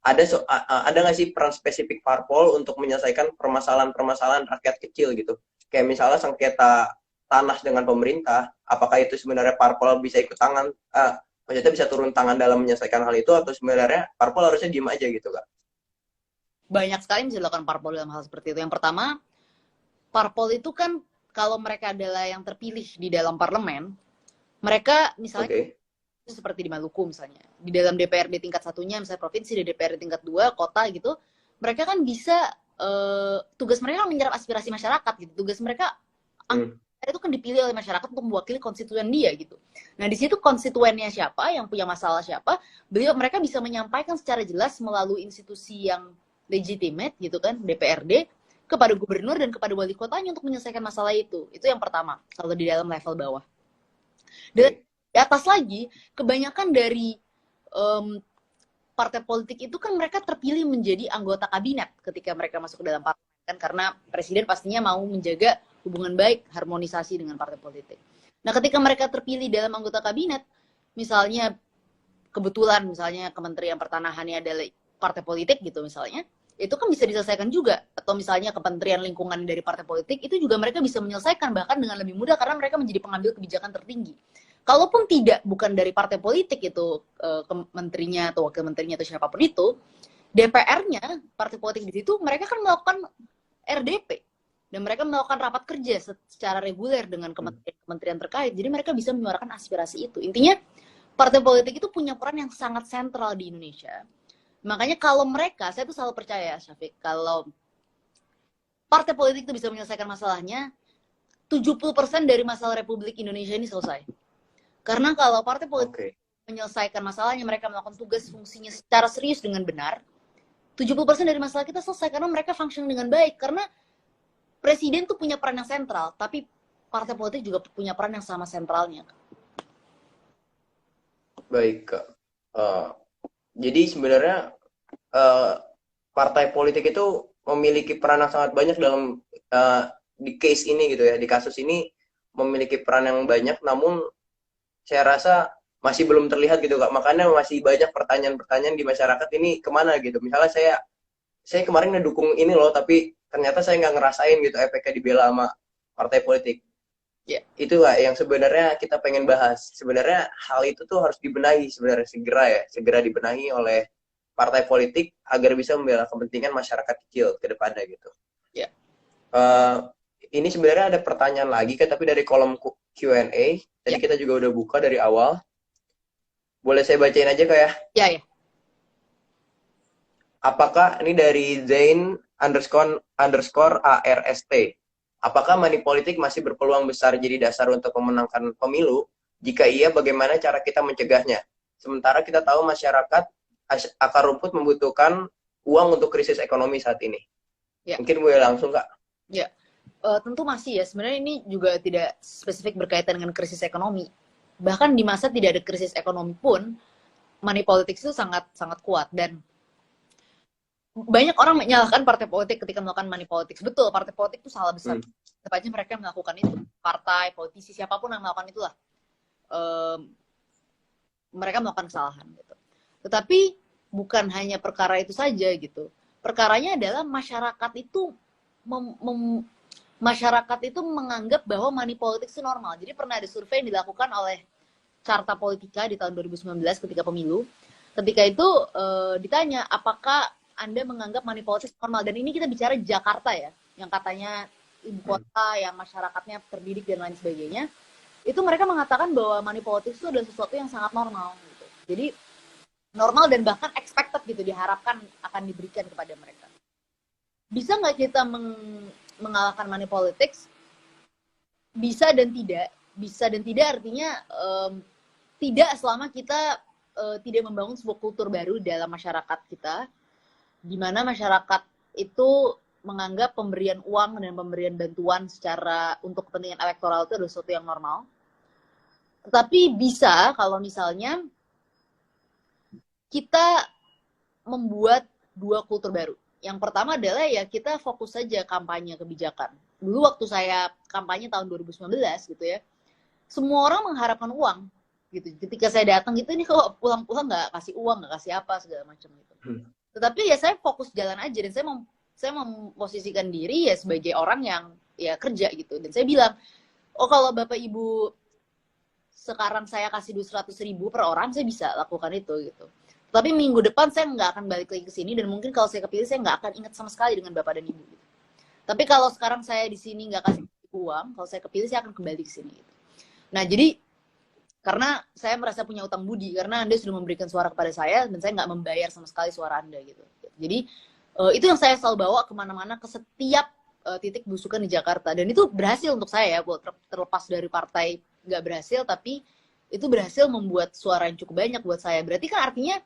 ada nggak sih peran spesifik parpol untuk menyelesaikan permasalahan-permasalahan rakyat kecil gitu? Kayak misalnya sengketa tanah dengan pemerintah, apakah itu sebenarnya parpol bisa ikut tangan, maksudnya bisa turun tangan dalam menyelesaikan hal itu, atau sebenarnya parpol harusnya diem aja gitu Kak? Banyak sekali yang bisa dilakukan parpol dalam hal seperti itu. Yang pertama, parpol itu kan kalau mereka adalah yang terpilih di dalam parlemen, mereka misalnya seperti di Maluku misalnya, di dalam DPRD tingkat satunya, misalnya provinsi, di DPRD tingkat 2, kota gitu, mereka kan bisa, tugas mereka kan menyerap aspirasi masyarakat gitu. Tugas mereka itu kan dipilih oleh masyarakat untuk mewakili konstituen dia gitu. Nah di situ konstituennya siapa, yang punya masalah siapa, mereka bisa menyampaikan secara jelas melalui institusi yang legitimate gitu kan, DPRD, kepada gubernur dan kepada wali kotanya untuk menyelesaikan masalah itu. Itu yang pertama, kalau di dalam level bawah. Dan di atas lagi, kebanyakan dari partai politik itu kan mereka terpilih menjadi anggota kabinet ketika mereka masuk ke dalam parlemen, kan, karena presiden pastinya mau menjaga hubungan baik, harmonisasi dengan partai politik. Nah ketika mereka terpilih dalam anggota kabinet, misalnya kebetulan misalnya Kementerian Pertanahannya adalah partai politik gitu misalnya, itu kan bisa diselesaikan juga. Atau misalnya Kementerian Lingkungan dari partai politik, itu juga mereka bisa menyelesaikan bahkan dengan lebih mudah karena mereka menjadi pengambil kebijakan tertinggi. Kalaupun bukan dari partai politik itu menterinya atau wakil menterinya atau siapapun itu, DPR-nya, partai politik di situ, mereka kan melakukan RDP. Dan mereka melakukan rapat kerja secara reguler dengan kementerian terkait. Jadi mereka bisa menyuarakan aspirasi itu. Intinya, partai politik itu punya peran yang sangat sentral di Indonesia. Makanya kalau mereka, saya tuh selalu percaya, Syafiq, kalau partai politik itu bisa menyelesaikan masalahnya, 70% dari masalah Republik Indonesia ini selesai. Karena kalau partai politik menyelesaikan masalahnya, mereka melakukan tugas fungsinya secara serius dengan benar, 70% dari masalah kita selesai karena mereka function dengan baik. Karena presiden tuh punya peran yang sentral, tapi partai politik juga punya peran yang sama sentralnya. Baik, Kak. Jadi sebenarnya partai politik itu memiliki peran yang sangat banyak dalam di case ini gitu ya, di kasus ini memiliki peran yang banyak, namun saya rasa masih belum terlihat gitu Kak. Makanya masih banyak pertanyaan-pertanyaan di masyarakat ini kemana gitu. Misalnya saya kemarin ngedukung ini loh, tapi ternyata saya nggak ngerasain gitu efeknya dibela sama partai politik. Itu Kak yang sebenarnya kita pengen bahas. Sebenarnya hal itu tuh harus dibenahi sebenarnya segera dibenahi oleh partai politik agar bisa membela kepentingan masyarakat kecil ke depannya gitu. Ini sebenarnya ada pertanyaan lagi Kak, tapi dari kolom Q&A. Tadi kita juga udah buka dari awal. Boleh saya bacain aja Kak ya? Ya. Apakah ini dari Zain _ARST? Apakah money politik masih berpeluang besar jadi dasar untuk memenangkan pemilu? Jika iya, bagaimana cara kita mencegahnya? Sementara kita tahu masyarakat akar rumput membutuhkan uang untuk krisis ekonomi saat ini. Mungkin boleh langsung Kak. Tentu masih ya. Sebenarnya ini juga tidak spesifik berkaitan dengan krisis ekonomi. Bahkan di masa tidak ada krisis ekonomi pun, money politics itu sangat sangat kuat. Dan banyak orang menyalahkan partai politik ketika melakukan money politics. Betul, partai politik itu salah besar. Tetap aja mereka melakukan itu. Partai, politisi, siapapun yang melakukan itulah. Mereka melakukan kesalahan. Gitu. Tetapi bukan hanya perkara itu saja gitu. Perkaranya adalah masyarakat itu masyarakat itu menganggap bahwa money politics itu normal. Jadi pernah ada survei yang dilakukan oleh Carta Politika di tahun 2019 ketika pemilu. Ketika itu ditanya apakah Anda menganggap money politics normal, dan ini kita bicara Jakarta ya, yang katanya ibu kota yang masyarakatnya terdidik dan lain sebagainya. Itu mereka mengatakan bahwa money politics itu adalah sesuatu yang sangat normal gitu. Jadi normal dan bahkan expected gitu, diharapkan akan diberikan kepada mereka. Bisa nggak kita mengalahkan money politics? Bisa dan tidak. Bisa dan tidak artinya tidak selama kita tidak membangun sebuah kultur baru dalam masyarakat kita, di mana masyarakat itu menganggap pemberian uang dan pemberian bantuan secara untuk kepentingan elektoral itu adalah sesuatu yang normal. Tetapi bisa kalau misalnya kita membuat dua kultur baru. Yang pertama adalah ya kita fokus saja kampanye kebijakan. Dulu waktu saya kampanye tahun 2019 gitu ya, semua orang mengharapkan uang gitu. Ketika saya datang gitu, ini kok pulang-pulang nggak kasih uang, nggak kasih apa segala macam gitu. Tetapi ya saya fokus jalan aja, dan saya memposisikan diri ya sebagai orang yang ya kerja gitu. Dan saya bilang, oh kalau Bapak Ibu sekarang saya kasih 200.000 per orang, saya bisa lakukan itu gitu. Tapi minggu depan saya nggak akan balik lagi ke sini, dan mungkin kalau saya kepilih saya nggak akan ingat sama sekali dengan Bapak dan Ibu. Gitu. Tapi kalau sekarang saya di sini nggak kasih uang, kalau saya kepilih saya akan kembali ke sini. Gitu. Nah jadi karena saya merasa punya utang budi, karena Anda sudah memberikan suara kepada saya, dan saya nggak membayar sama sekali suara Anda gitu. Jadi itu yang saya selalu bawa kemana-mana, ke setiap titik belusukan di Jakarta, dan itu berhasil untuk saya ya, terlepas dari partai nggak berhasil, tapi itu berhasil membuat suara yang cukup banyak buat saya. Berarti kan artinya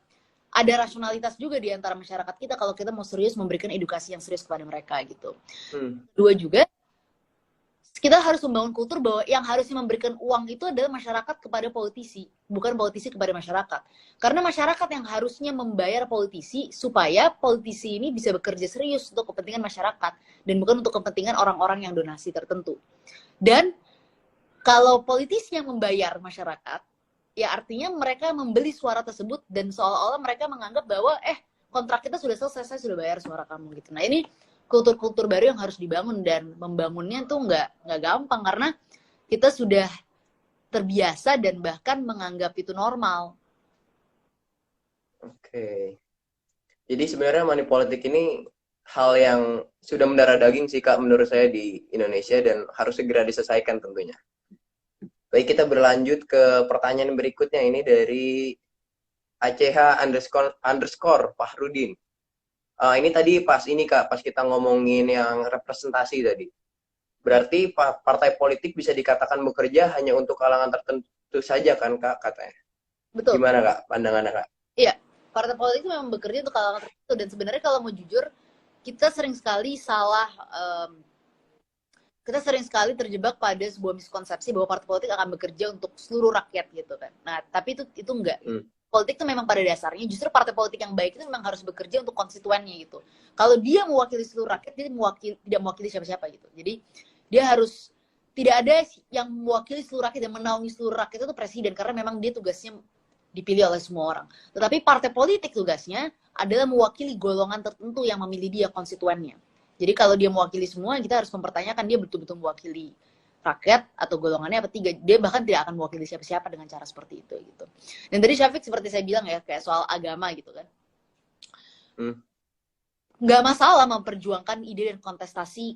ada rasionalitas juga di antara masyarakat kita kalau kita mau serius memberikan edukasi yang serius kepada mereka gitu. Dua juga, kita harus membangun kultur bahwa yang harusnya memberikan uang itu adalah masyarakat kepada politisi, bukan politisi kepada masyarakat. Karena masyarakat yang harusnya membayar politisi supaya politisi ini bisa bekerja serius untuk kepentingan masyarakat dan bukan untuk kepentingan orang-orang yang donasi tertentu. Dan kalau politisi yang membayar masyarakat, ya artinya mereka membeli suara tersebut, dan seolah-olah mereka menganggap bahwa kontrak kita sudah selesai, saya sudah bayar suara kamu gitu. Nah ini kultur-kultur baru yang harus dibangun, dan membangunnya tuh nggak gampang karena kita sudah terbiasa dan bahkan menganggap itu normal. Oke. Jadi sebenarnya money politik ini hal yang sudah mendarah daging sih Kak menurut saya di Indonesia, dan harus segera diselesaikan tentunya. Baik, kita berlanjut ke pertanyaan berikutnya, ini dari ACH__ Fahrudin. Ini tadi pas kita ngomongin yang representasi tadi. Berarti partai politik bisa dikatakan bekerja hanya untuk kalangan tertentu saja kan Kak katanya? Betul. Gimana Kak pandangannya Kak? Iya, partai politik itu memang bekerja untuk kalangan tertentu, dan sebenarnya kalau mau jujur, kita sering sekali terjebak pada sebuah miskonsepsi bahwa partai politik akan bekerja untuk seluruh rakyat gitu kan. Nah, tapi itu enggak. Politik itu memang pada dasarnya justru partai politik yang baik itu memang harus bekerja untuk konstituennya gitu. Kalau dia mewakili seluruh rakyat, dia tidak mewakili siapa-siapa gitu. Jadi dia harus, tidak ada yang mewakili seluruh rakyat dan menaungi seluruh rakyat itu presiden, karena memang dia tugasnya dipilih oleh semua orang. Tetapi partai politik tugasnya adalah mewakili golongan tertentu yang memilih dia, konstituennya. Jadi kalau dia mewakili semua, kita harus mempertanyakan dia betul-betul mewakili rakyat atau golongannya apa tidak. Dia bahkan tidak akan mewakili siapa-siapa dengan cara seperti itu gitu. Dan tadi Syafiq seperti saya bilang ya, kayak soal agama gitu kan. Nggak masalah memperjuangkan ide dan kontestasi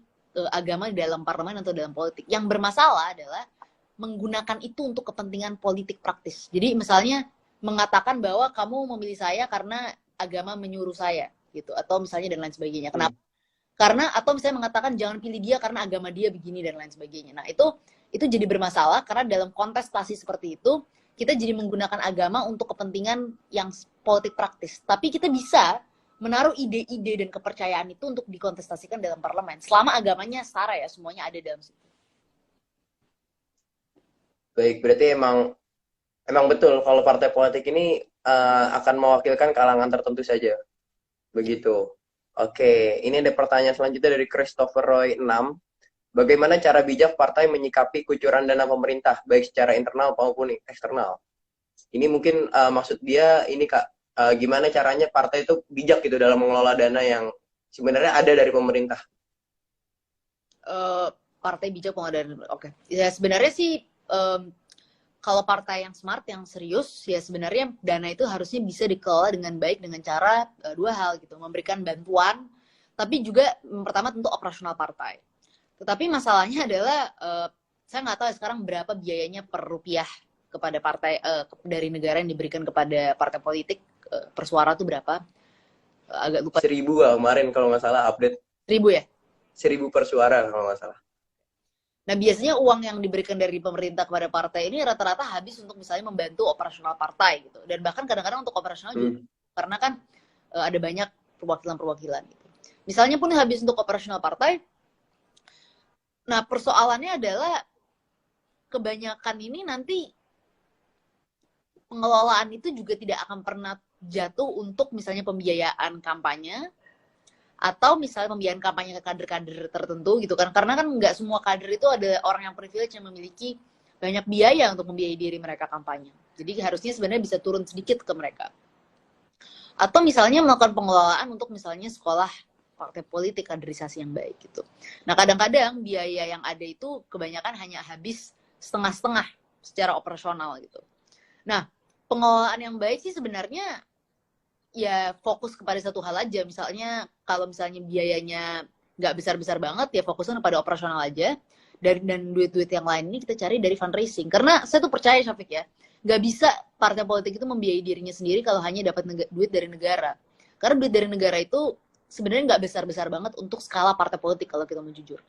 agama di dalam parlemen atau dalam politik. Yang bermasalah adalah menggunakan itu untuk kepentingan politik praktis. Jadi misalnya mengatakan bahwa kamu memilih saya karena agama menyuruh saya gitu, atau misalnya dan lain sebagainya. Kenapa? Karena, atau misalnya mengatakan jangan pilih dia karena agama dia begini dan lain sebagainya. Nah itu jadi bermasalah karena dalam kontestasi seperti itu kita jadi menggunakan agama untuk kepentingan yang politik praktis. Tapi kita bisa menaruh ide-ide dan kepercayaan itu untuk dikontestasikan dalam parlemen selama agamanya setara ya, semuanya ada dalam situ. Baik, berarti emang betul kalau partai politik ini akan mewakilkan kalangan tertentu saja. Begitu. Oke, ini ada pertanyaan selanjutnya dari Christopher Roy 6. Bagaimana cara bijak partai menyikapi kucuran dana pemerintah, baik secara internal maupun eksternal? Ini mungkin maksud dia ini Kak, gimana caranya partai itu bijak gitu dalam mengelola dana yang sebenarnya ada dari pemerintah. Partai bijak pengadaan. Oke. Ya sebenarnya sih kalau partai yang smart, yang serius, ya sebenarnya dana itu harusnya bisa dikelola dengan baik dengan cara dua hal gitu, memberikan bantuan, tapi juga pertama tentu operasional partai. Tetapi masalahnya adalah saya nggak tahu sekarang berapa biayanya per rupiah kepada partai dari negara yang diberikan kepada partai politik per suara tuh berapa? Agak lupa. 1.000 kemarin kalau nggak salah update. 1.000 ya? 1.000 per suara kalau nggak salah. Nah, biasanya uang yang diberikan dari pemerintah kepada partai ini rata-rata habis untuk misalnya membantu operasional partai gitu. Dan bahkan kadang-kadang untuk operasional juga karena kan ada banyak perwakilan-perwakilan gitu. Misalnya pun habis untuk operasional partai. Nah, persoalannya adalah kebanyakan ini nanti pengelolaan itu juga tidak akan pernah jatuh untuk misalnya pembiayaan kampanye atau misalnya pembiayaan kampanye ke kader-kader tertentu gitu kan, karena kan nggak semua kader itu ada orang yang privilege yang memiliki banyak biaya untuk membiayai diri mereka kampanye, jadi harusnya sebenarnya bisa turun sedikit ke mereka, atau misalnya melakukan pengelolaan untuk misalnya sekolah partai politik kaderisasi yang baik gitu. Nah kadang-kadang biaya yang ada itu kebanyakan hanya habis setengah-setengah secara operasional gitu. Nah pengelolaan yang baik sih sebenarnya ya fokus kepada satu hal aja. Misalnya kalau misalnya biayanya nggak besar-besar banget, ya fokusnya pada operasional aja. Dan duit-duit yang lain ini kita cari dari fundraising. Karena saya tuh percaya, Syafiq ya, nggak bisa partai politik itu membiayai dirinya sendiri kalau hanya dapat duit dari negara. Karena duit dari negara itu sebenarnya nggak besar-besar banget untuk skala partai politik kalau kita mau jujur.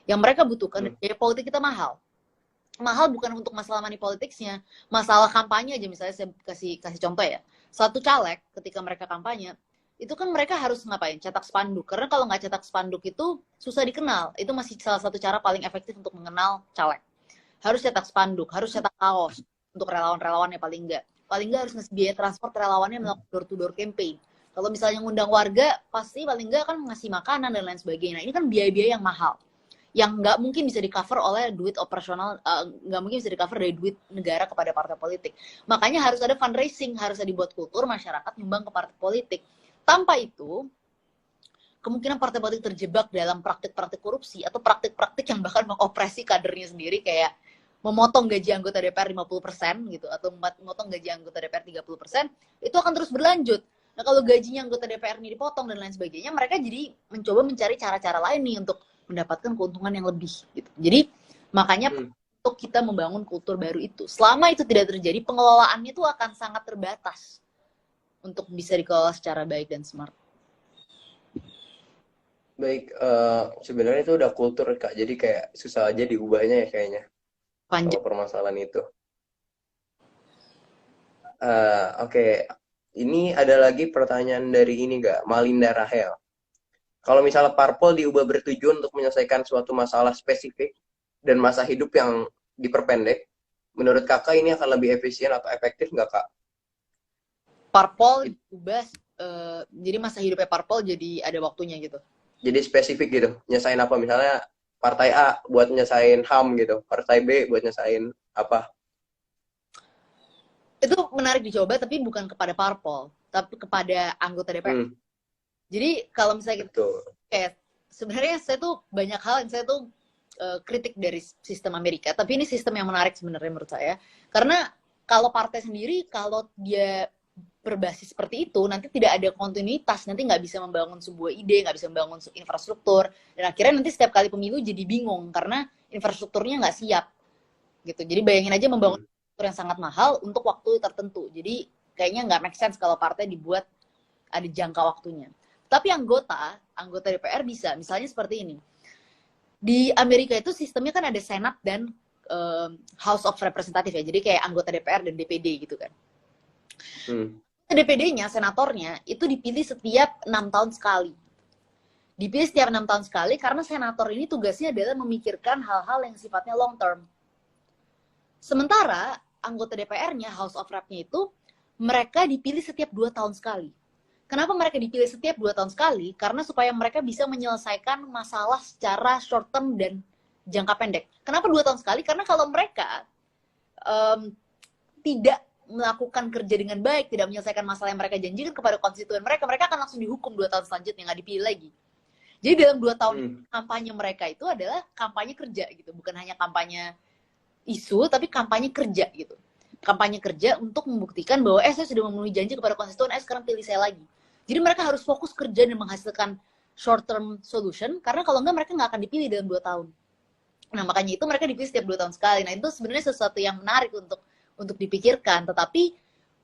Yang mereka butuhkan, biaya politik kita mahal. Mahal bukan untuk masalah money politicsnya, masalah kampanye aja. Misalnya saya kasih contoh ya, satu caleg ketika mereka kampanye itu kan mereka harus ngapain, cetak spanduk, karena kalau nggak cetak spanduk itu susah dikenal. Itu masih salah satu cara paling efektif untuk mengenal caleg. Harus cetak spanduk, harus cetak kaos untuk relawan-relawannya, paling nggak harus ngasih biaya transport relawannya melakukan door to door campaign. Kalau misalnya ngundang warga pasti paling nggak kan ngasih makanan dan lain sebagainya. Nah, ini kan biaya-biaya yang mahal yang nggak mungkin bisa di cover oleh duit operasional, nggak mungkin bisa di cover dari duit negara kepada partai politik. Makanya harus ada fundraising, harus ada dibuat kultur masyarakat nyumbang ke partai politik. Tanpa itu, kemungkinan partai politik terjebak dalam praktik-praktik korupsi atau praktik-praktik yang bahkan mengopresi kadernya sendiri, kayak memotong gaji anggota DPR 50% gitu, atau memotong gaji anggota DPR 30%, itu akan terus berlanjut. Nah, kalau gajinya anggota DPR ini dipotong dan lain sebagainya, mereka jadi mencoba mencari cara-cara lain nih untuk mendapatkan keuntungan yang lebih gitu. Jadi makanya untuk kita membangun kultur baru itu, selama itu tidak terjadi, pengelolaannya itu akan sangat terbatas untuk bisa dikelola secara baik dan smart. Baik, sebenarnya itu udah kultur Kak, jadi kayak susah aja diubahnya ya kayaknya. Kalau permasalahan itu. Oke. Ini ada lagi pertanyaan dari ini nggak, Malinda Rahel. Kalau misalnya parpol diubah bertujuan untuk menyelesaikan suatu masalah spesifik dan masa hidup yang diperpendek, menurut kakak ini akan lebih efisien atau efektif nggak kak? Parpol diubah, jadi masa hidupnya parpol jadi ada waktunya gitu? Jadi spesifik gitu, nyesain apa? Misalnya partai A buat nyesain HAM gitu, partai B buat nyesain apa? Itu menarik dicoba, tapi bukan kepada parpol, tapi kepada anggota DPR. Jadi kalau misalnya kita kayak sebenarnya saya tuh banyak hal yang saya tuh kritik dari sistem Amerika, tapi ini sistem yang menarik sebenarnya menurut saya. Karena kalau partai sendiri, kalau dia berbasis seperti itu, nanti tidak ada kontinuitas, nanti nggak bisa membangun sebuah ide, nggak bisa membangun infrastruktur, dan akhirnya nanti setiap kali pemilu jadi bingung karena infrastrukturnya nggak siap gitu. Jadi bayangin aja membangun infrastruktur yang sangat mahal untuk waktu tertentu. Jadi kayaknya nggak make sense kalau partai dibuat ada jangka waktunya. Tapi anggota DPR bisa, misalnya seperti ini. Di Amerika itu sistemnya kan ada Senat dan House of Representative ya, jadi kayak anggota DPR dan DPD gitu kan. DPD-nya, senatornya, itu dipilih setiap 6 tahun sekali. Dipilih setiap 6 tahun sekali karena senator ini tugasnya adalah memikirkan hal-hal yang sifatnya long term. Sementara anggota DPR-nya, House of Rep-nya itu, mereka dipilih setiap 2 tahun sekali. Kenapa mereka dipilih setiap 2 tahun sekali? Karena supaya mereka bisa menyelesaikan masalah secara short term dan jangka pendek. Kenapa 2 tahun sekali? Karena kalau mereka tidak melakukan kerja dengan baik, tidak menyelesaikan masalah yang mereka janjikan kepada konstituen mereka, mereka akan langsung dihukum 2 tahun selanjutnya, nggak dipilih lagi. Jadi dalam 2 tahun kampanye mereka itu adalah kampanye kerja gitu, bukan hanya kampanye isu, tapi kampanye kerja gitu. Kampanye kerja untuk membuktikan bahwa saya sudah memenuhi janji kepada konstituen, sekarang pilih saya lagi. Jadi mereka harus fokus kerja dan menghasilkan short term solution, karena kalau enggak mereka nggak akan dipilih dalam 2 tahun. Nah, makanya itu mereka dipilih setiap 2 tahun sekali. Nah, itu sebenarnya sesuatu yang menarik untuk dipikirkan, tetapi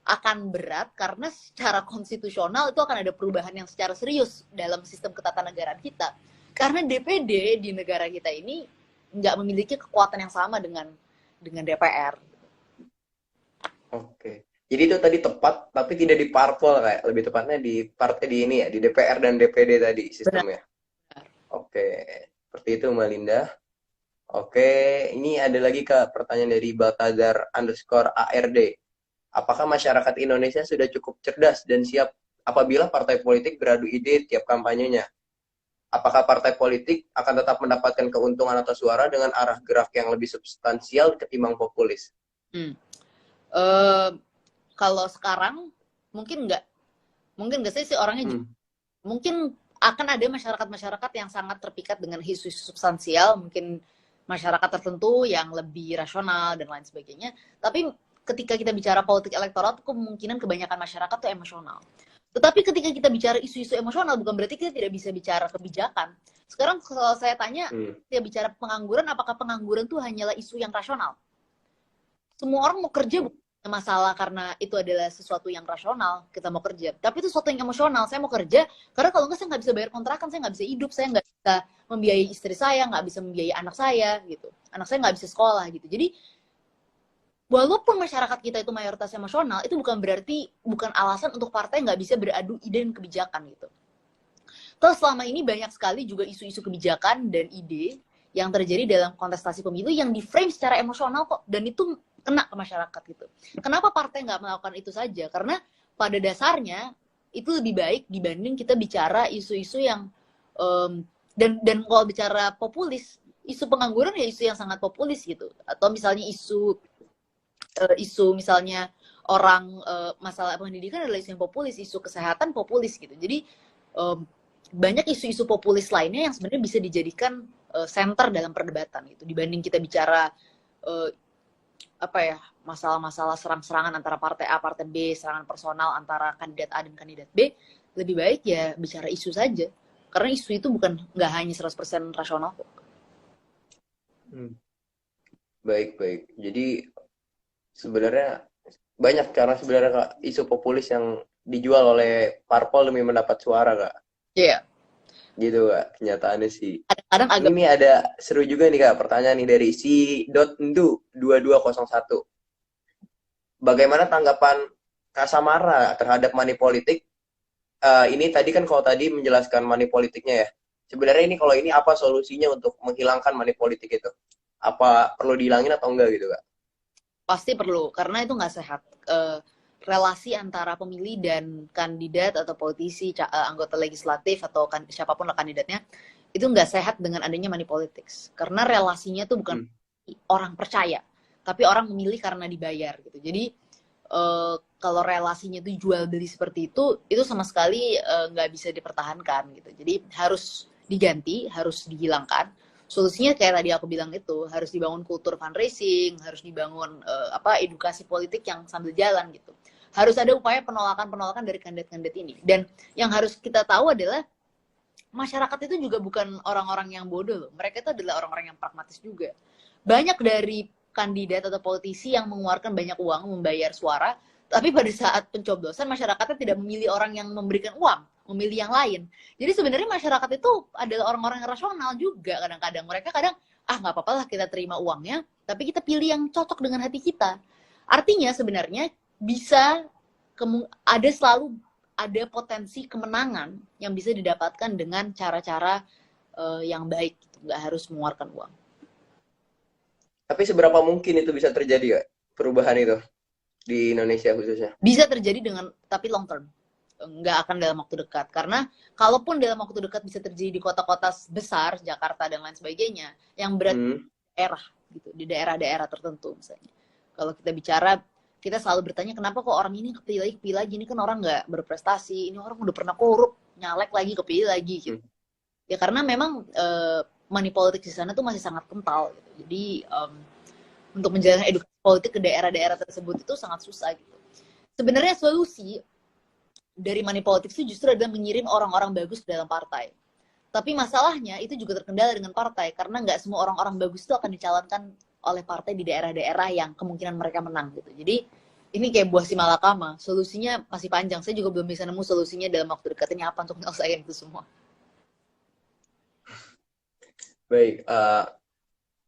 akan berat karena secara konstitusional itu akan ada perubahan yang secara serius dalam sistem ketatanegaraan kita. Karena DPD di negara kita ini nggak memiliki kekuatan yang sama dengan DPR. Oke. Jadi itu tadi tepat, tapi tidak di parpol kayak lebih tepatnya di partai di ini ya, di DPR dan DPD tadi sistemnya. Benar. Oke, seperti itu Mbak Linda. Oke, ini ada lagi Kak pertanyaan dari Baltazar_ARD. Apakah masyarakat Indonesia sudah cukup cerdas dan siap apabila partai politik beradu ide tiap kampanyenya? Apakah partai politik akan tetap mendapatkan keuntungan atau suara dengan arah gerak yang lebih substansial ketimbang populis? Kalau sekarang mungkin nggak sih orangnya mungkin akan ada masyarakat yang sangat terpikat dengan isu-isu substansial, mungkin masyarakat tertentu yang lebih rasional dan lain sebagainya. Tapi ketika kita bicara politik elektoral, kemungkinan kebanyakan masyarakat tuh emosional. Tetapi ketika kita bicara isu-isu emosional, bukan berarti kita tidak bisa bicara kebijakan. Sekarang kalau saya tanya, kita bicara pengangguran, apakah pengangguran tuh hanyalah isu yang rasional? Semua orang mau kerja bukan masalah karena itu adalah sesuatu yang rasional, kita mau kerja. Tapi itu sesuatu yang emosional, saya mau kerja, karena kalau enggak saya nggak bisa bayar kontrakan, saya nggak bisa hidup, saya nggak bisa membiayai istri saya, nggak bisa membiayai anak saya, gitu. Anak saya nggak bisa sekolah, gitu. Jadi, walaupun masyarakat kita itu mayoritas emosional, itu bukan alasan untuk partai nggak bisa beradu ide dan kebijakan, gitu. Terus selama ini banyak sekali juga isu-isu kebijakan dan ide yang terjadi dalam kontestasi pemilu yang di-frame secara emosional kok, dan itu kena ke masyarakat gitu. Kenapa partai nggak melakukan itu saja? Karena pada dasarnya itu lebih baik dibanding kita bicara isu-isu yang dan kalau bicara populis, isu pengangguran ya isu yang sangat populis gitu. Atau misalnya isu misalnya orang masalah pendidikan adalah isu yang populis, isu kesehatan populis gitu. Jadi banyak isu-isu populis lainnya yang sebenarnya bisa dijadikan center dalam perdebatan gitu. Dibanding kita bicara masalah-masalah serang-serangan antara partai A, partai B, serangan personal antara kandidat A dan kandidat B, lebih baik ya bicara isu saja. Karena isu itu nggak hanya 100% rasional kok. Baik. Jadi sebenarnya banyak cara sebenarnya Kak, isu populis yang dijual oleh parpol demi mendapat suara Kak. Iya. Gitu Kak, kenyataannya sih. Kadang-kadang ini ada seru juga nih Kak, pertanyaan nih dari si .ndu2201. Bagaimana tanggapan Kak Samara terhadap money politik? Ini tadi kan kalau tadi menjelaskan money politiknya ya. Sebenarnya ini kalau ini apa solusinya untuk menghilangkan money politik itu? Apa perlu dihilangin atau enggak gitu Kak? Pasti perlu, karena itu nggak sehat. Relasi antara pemilih dan kandidat atau politisi, anggota legislatif atau siapapun lah kandidatnya, itu nggak sehat dengan adanya money politics. Karena relasinya tuh bukan orang percaya, tapi orang memilih karena dibayar gitu. Jadi kalau relasinya tuh jual beli seperti itu sama sekali nggak bisa dipertahankan gitu. Jadi harus diganti, harus dihilangkan. Solusinya kayak tadi aku bilang itu, harus dibangun kultur fundraising, harus dibangun edukasi politik yang sambil jalan gitu. Harus ada upaya penolakan dari kandidat-kandidat ini. Dan yang harus kita tahu adalah masyarakat itu juga bukan orang-orang yang bodoh loh. Mereka itu adalah orang-orang yang pragmatis juga. Banyak dari kandidat atau politisi yang mengeluarkan banyak uang membayar suara, tapi pada saat pencoblosan masyarakatnya tidak memilih orang yang memberikan uang, memilih yang lain. Jadi sebenarnya masyarakat itu adalah orang-orang yang rasional juga kadang-kadang. Mereka kadang, nggak apa-apa lah kita terima uangnya, tapi kita pilih yang cocok dengan hati kita. Artinya sebenarnya selalu ada potensi kemenangan yang bisa didapatkan dengan cara-cara yang baik, nggak harus mengeluarkan uang. Tapi seberapa mungkin itu bisa terjadi Kak, perubahan itu di Indonesia khususnya? Bisa terjadi tapi long term. nggak akan dalam waktu dekat. Karena kalaupun dalam waktu dekat bisa terjadi di kota-kota besar, Jakarta dan lain sebagainya, yang berat daerah gitu, di daerah-daerah tertentu misalnya. Kalau kita bicara, kita selalu bertanya kenapa kok orang ini kepilih lagi, ini kan orang nggak berprestasi, ini orang udah pernah korup, nyalek lagi, kepilih lagi gitu. Ya karena memang money politics di sana tuh masih sangat kental gitu. Jadi untuk menjalankan edukasi politik ke daerah-daerah tersebut itu sangat susah gitu. Sebenarnya solusi dari money politics itu justru adalah mengirim orang-orang bagus ke dalam partai. Tapi masalahnya itu juga terkendala dengan partai, karena nggak semua orang-orang bagus itu akan dicalonkan oleh partai di daerah-daerah yang kemungkinan mereka menang gitu. Jadi ini kayak buah si malakama, solusinya masih panjang. Saya juga belum bisa nemu solusinya dalam waktu dekat ini apa untuk menyelesaikan itu semua. Baik,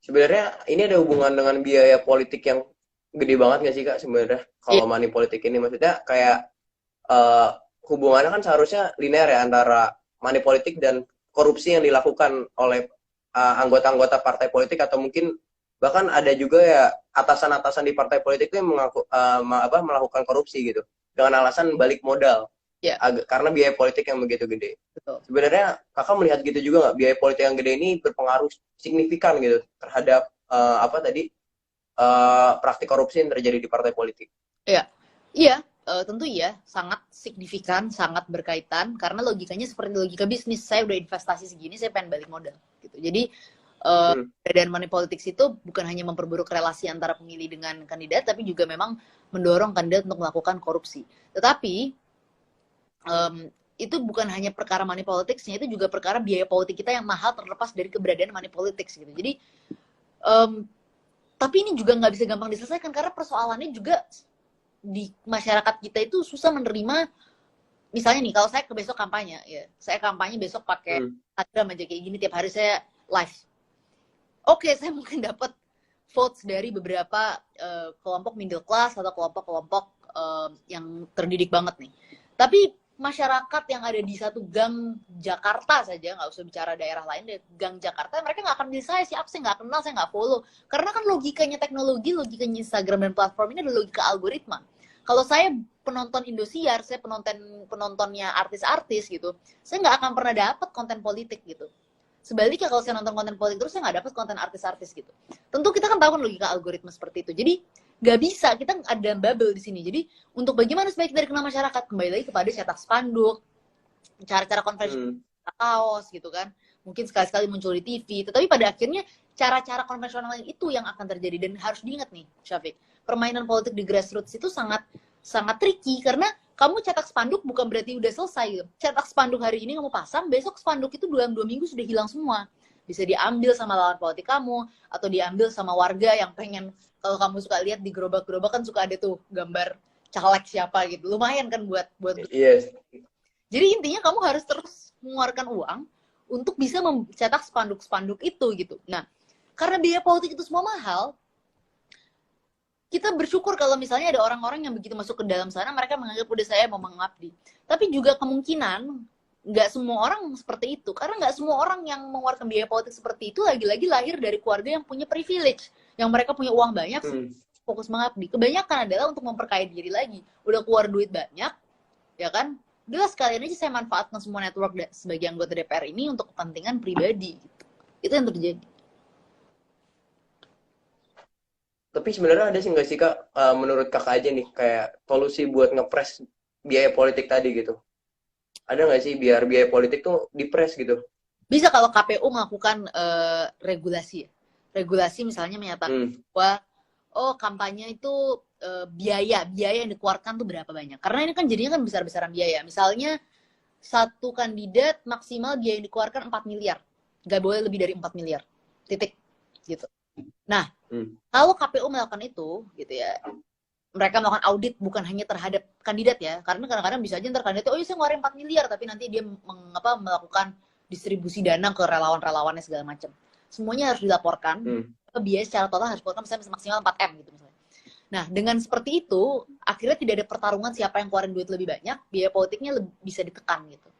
sebenarnya ini ada hubungan dengan biaya politik yang gede banget nggak sih Kak sebenarnya? Kalau money politik ini maksudnya kayak hubungannya kan seharusnya linear ya antara money politik dan korupsi yang dilakukan oleh anggota-anggota partai politik, atau mungkin bahkan ada juga ya atasan-atasan di partai politik yang melakukan korupsi gitu dengan alasan balik modal. Yeah. Karena biaya politik yang begitu gede. Betul. Sebenarnya kakak melihat gitu juga nggak, biaya politik yang gede ini berpengaruh signifikan gitu terhadap praktik korupsi yang terjadi di partai politik? Iya, iya, tentu iya, sangat signifikan, sangat berkaitan, karena logikanya seperti logika bisnis. Saya udah investasi segini, saya pengen balik modal gitu. Jadi dan money politics itu bukan hanya memperburuk relasi antara pemilih dengan kandidat, tapi juga memang mendorong kandidat untuk melakukan korupsi. Tetapi itu bukan hanya perkara money politicsnya, itu juga perkara biaya politik kita yang mahal terlepas dari keberadaan money politics gitu. Jadi tapi ini juga nggak bisa gampang diselesaikan, karena persoalannya juga di masyarakat kita itu susah menerima. Misalnya nih, kalau saya besok kampanye, ya saya kampanye besok pakai Instagram aja kayak gini, tiap hari saya live. Oke, saya mungkin dapat votes dari beberapa kelompok middle class atau kelompok-kelompok yang terdidik banget nih. Tapi masyarakat yang ada di satu gang Jakarta saja, nggak usah bicara daerah lain deh, gang Jakarta, mereka nggak akan bisa saya siapa, saya nggak kenal, saya nggak follow. Karena kan logikanya teknologi, logikanya Instagram dan platform ini adalah logika algoritma. Kalau saya penonton Indosiar, saya penontonnya artis-artis gitu, saya nggak akan pernah dapat konten politik gitu. Sebaliknya kalau saya nonton konten politik terus, saya nggak dapat konten artis-artis gitu. Tentu kita kan tahu kan logika algoritma seperti itu. Jadi nggak bisa, kita ada bubble di sini. Jadi untuk bagaimana supaya kita dikenal masyarakat, kembali lagi kepada cetak spanduk, cara-cara konvensional, kaos gitu kan. Mungkin sekali-sekali muncul di TV. Tetapi pada akhirnya cara-cara konvensional itu yang akan terjadi. Dan harus diingat nih, Syafiq, permainan politik di grassroots itu sangat tricky, karena kamu cetak spanduk bukan berarti udah selesai gitu. Cetak spanduk hari ini kamu pasang, besok spanduk itu dalam 2 minggu sudah hilang semua. Bisa diambil sama lawan politik kamu, atau diambil sama warga yang pengen, kalau kamu suka lihat di gerobak-gerobak kan suka ada tuh gambar caleg siapa gitu. Lumayan kan buat Yes. Jadi intinya kamu harus terus mengeluarkan uang untuk bisa mencetak spanduk-spanduk itu gitu. Nah, karena biaya politik itu semua mahal, kita bersyukur kalau misalnya ada orang-orang yang begitu masuk ke dalam sana, mereka menganggap udah saya mau mengabdi. Tapi juga kemungkinan nggak semua orang seperti itu, karena nggak semua orang yang mengeluarkan biaya politik seperti itu lagi-lagi lahir dari keluarga yang punya privilege, yang mereka punya uang banyak, fokus mengabdi. Kebanyakan adalah untuk memperkaya diri lagi, udah keluar duit banyak, ya kan? Udah sekalian aja saya manfaatkan semua network sebagai anggota DPR ini untuk kepentingan pribadi. Gitu. Itu yang terjadi. Tapi sebenarnya ada sih nggak sih Kak, menurut kakak aja nih, kayak solusi buat ngepres biaya politik tadi gitu? Ada nggak sih biar biaya politik tuh dipres gitu? Bisa kalau KPU melakukan regulasi. Regulasi misalnya menyatakan bahwa kampanye itu biaya yang dikeluarkan tuh berapa banyak. Karena ini kan jadinya kan besar-besaran biaya. Misalnya satu kandidat maksimal biaya yang dikeluarkan 4 miliar. Nggak boleh lebih dari 4 miliar. Titik. Gitu. Nah, kalau KPU melakukan itu, gitu ya, mereka melakukan audit bukan hanya terhadap kandidat ya, karena kadang-kadang bisa aja ntar kandidatnya, saya ngeluarin 4 miliar, tapi nanti dia melakukan distribusi dana ke relawan-relawannya segala macam. Semuanya harus dilaporkan, biaya secara total harus dilaporkan misalnya maksimal 4M gitu misalnya. Nah, dengan seperti itu, akhirnya tidak ada pertarungan siapa yang keluarin duit lebih banyak, biaya politiknya bisa ditekan gitu.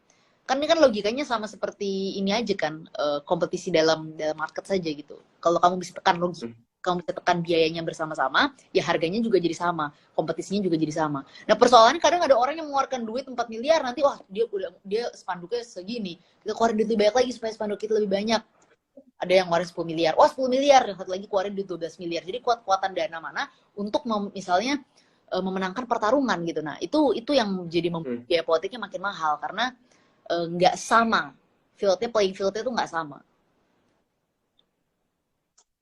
Kan ini kan logikanya sama seperti ini aja kan, kompetisi dalam market saja gitu. Kalau kamu bisa tekan logika kamu bisa tekan biayanya bersama-sama, ya harganya juga jadi sama, kompetisinya juga jadi sama. Nah persoalannya kadang ada orang yang mengeluarkan duit 4 miliar, nanti wah dia spanduknya segini, kita keluarin duit lebih banyak lagi supaya spanduk kita lebih banyak. Ada yang ngeluarin 10 miliar, wah 10 miliar, yang satu lagi keluarin duit 12 miliar. Jadi kuat-kuatan dana mana untuk misalnya memenangkan pertarungan gitu. Nah itu yang jadi membuat biaya politiknya makin mahal karena nggak sama playing fieldnya tuh nggak sama.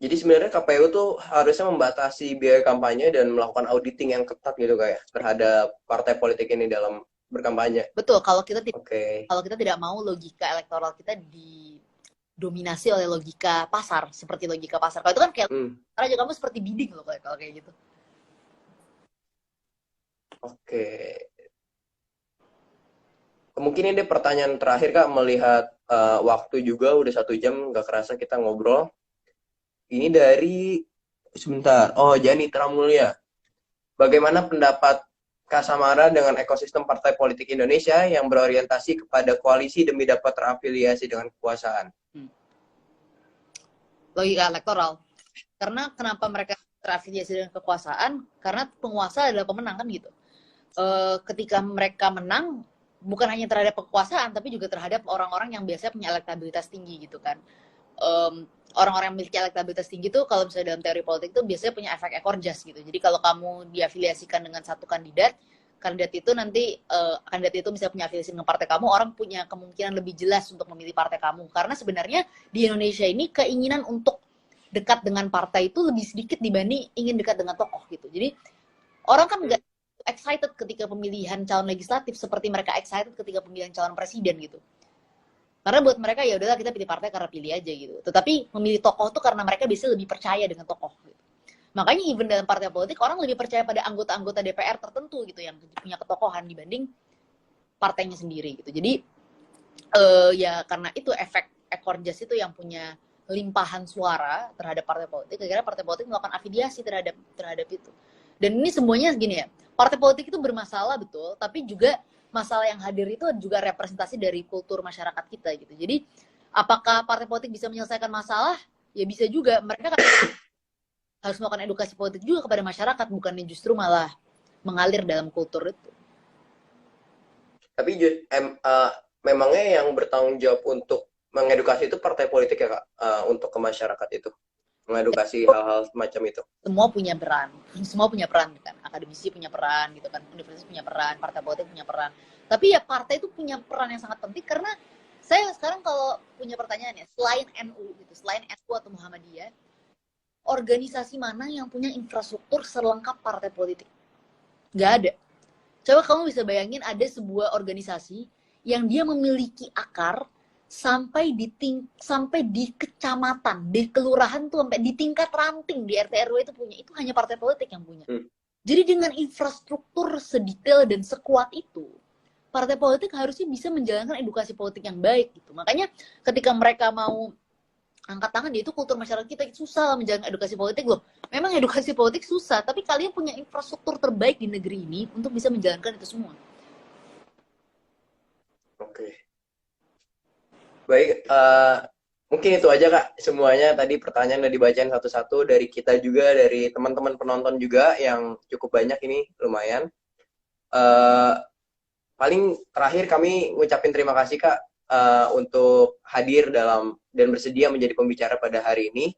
Jadi sebenarnya KPU tuh harusnya membatasi biaya kampanye dan melakukan auditing yang ketat gitu kayak terhadap partai politik ini dalam berkampanye. Betul, kalau kita tidak mau logika elektoral kita didominasi oleh logika pasar, seperti logika pasar. Kalau itu kan kayak aja kamu seperti bidding loh kalau kayak gitu. Oke. Mungkin ini pertanyaan terakhir Kak, melihat waktu juga udah 1 jam, nggak kerasa kita ngobrol. Ini dari, sebentar, Jani Tramulya. Bagaimana pendapat Kak Samara dengan ekosistem partai politik Indonesia yang berorientasi kepada koalisi demi dapat terafiliasi dengan kekuasaan? Logika elektoral. Karena kenapa mereka terafiliasi dengan kekuasaan? Karena penguasa adalah pemenang kan gitu. Ketika mereka menang, bukan hanya terhadap kekuasaan, tapi juga terhadap orang-orang yang biasanya punya elektabilitas tinggi gitu kan. Orang-orang yang memiliki elektabilitas tinggi tuh kalau misalnya dalam teori politik tuh biasanya punya efek ekor jas gitu. Jadi kalau kamu diafiliasikan dengan satu kandidat itu nanti kandidat itu bisa punya afiliasi dengan partai kamu, orang punya kemungkinan lebih jelas untuk memilih partai kamu. Karena sebenarnya di Indonesia ini keinginan untuk dekat dengan partai itu lebih sedikit dibanding ingin dekat dengan tokoh gitu. Jadi orang kan nggak excited ketika pemilihan calon legislatif seperti mereka excited ketika pemilihan calon presiden gitu. Karena buat mereka ya udahlah kita pilih partai karena pilih aja gitu. Tetapi memilih tokoh tuh karena mereka bisa lebih percaya dengan tokoh gitu. Makanya even dalam partai politik orang lebih percaya pada anggota-anggota DPR tertentu gitu yang punya ketokohan dibanding partainya sendiri gitu. Jadi ya karena itu efek ekor jas itu yang punya limpahan suara terhadap partai politik. Akhirnya partai politik melakukan afiliasi terhadap itu. Dan ini semuanya gini ya. Partai politik itu bermasalah betul, tapi juga masalah yang hadir itu juga representasi dari kultur masyarakat kita gitu. Jadi apakah partai politik bisa menyelesaikan masalah? Ya bisa juga. Mereka kan harus melakukan edukasi politik juga kepada masyarakat, bukannya justru malah mengalir dalam kultur itu. Tapi memangnya yang bertanggung jawab untuk mengedukasi itu partai politik ya Kak, untuk ke masyarakat itu? Mengedukasi hal-hal semacam itu. Semua punya peran kan. Akademisi punya peran gitu kan, universitas punya peran, partai politik punya peran. Tapi ya partai itu punya peran yang sangat penting karena saya sekarang kalau punya pertanyaan ya, selain NU gitu, selain NU atau Muhammadiyah, organisasi mana yang punya infrastruktur selengkap partai politik? Nggak ada. Coba kamu bisa bayangin ada sebuah organisasi yang dia memiliki akar sampai di kecamatan, di kelurahan tuh sampai di tingkat ranting di RT RW itu punya. Itu hanya partai politik yang punya. Jadi dengan infrastruktur sedetail dan sekuat itu, partai politik harusnya bisa menjalankan edukasi politik yang baik gitu. Makanya ketika mereka mau angkat tangan, itu kultur masyarakat kita susah menjalankan edukasi politik loh. Memang edukasi politik susah, tapi kalian punya infrastruktur terbaik di negeri ini untuk bisa menjalankan itu semua. Oke. Baik, mungkin itu aja Kak semuanya. Tadi pertanyaan udah dibacain satu-satu dari kita juga, dari teman-teman penonton juga yang cukup banyak ini, lumayan. Paling terakhir kami ngucapin terima kasih Kak untuk hadir dalam dan bersedia menjadi pembicara pada hari ini.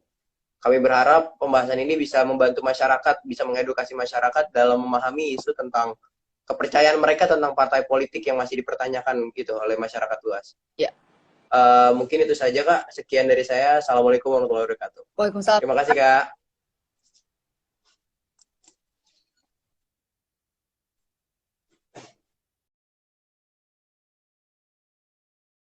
Kami berharap pembahasan ini bisa membantu masyarakat, bisa mengedukasi masyarakat dalam memahami isu tentang kepercayaan mereka tentang partai politik yang masih dipertanyakan gitu oleh masyarakat luas. Ya. Mungkin itu saja Kak. Sekian dari saya. Assalamualaikum warahmatullahi wabarakatuh. Waalaikumsalam. Terima kasih Kak.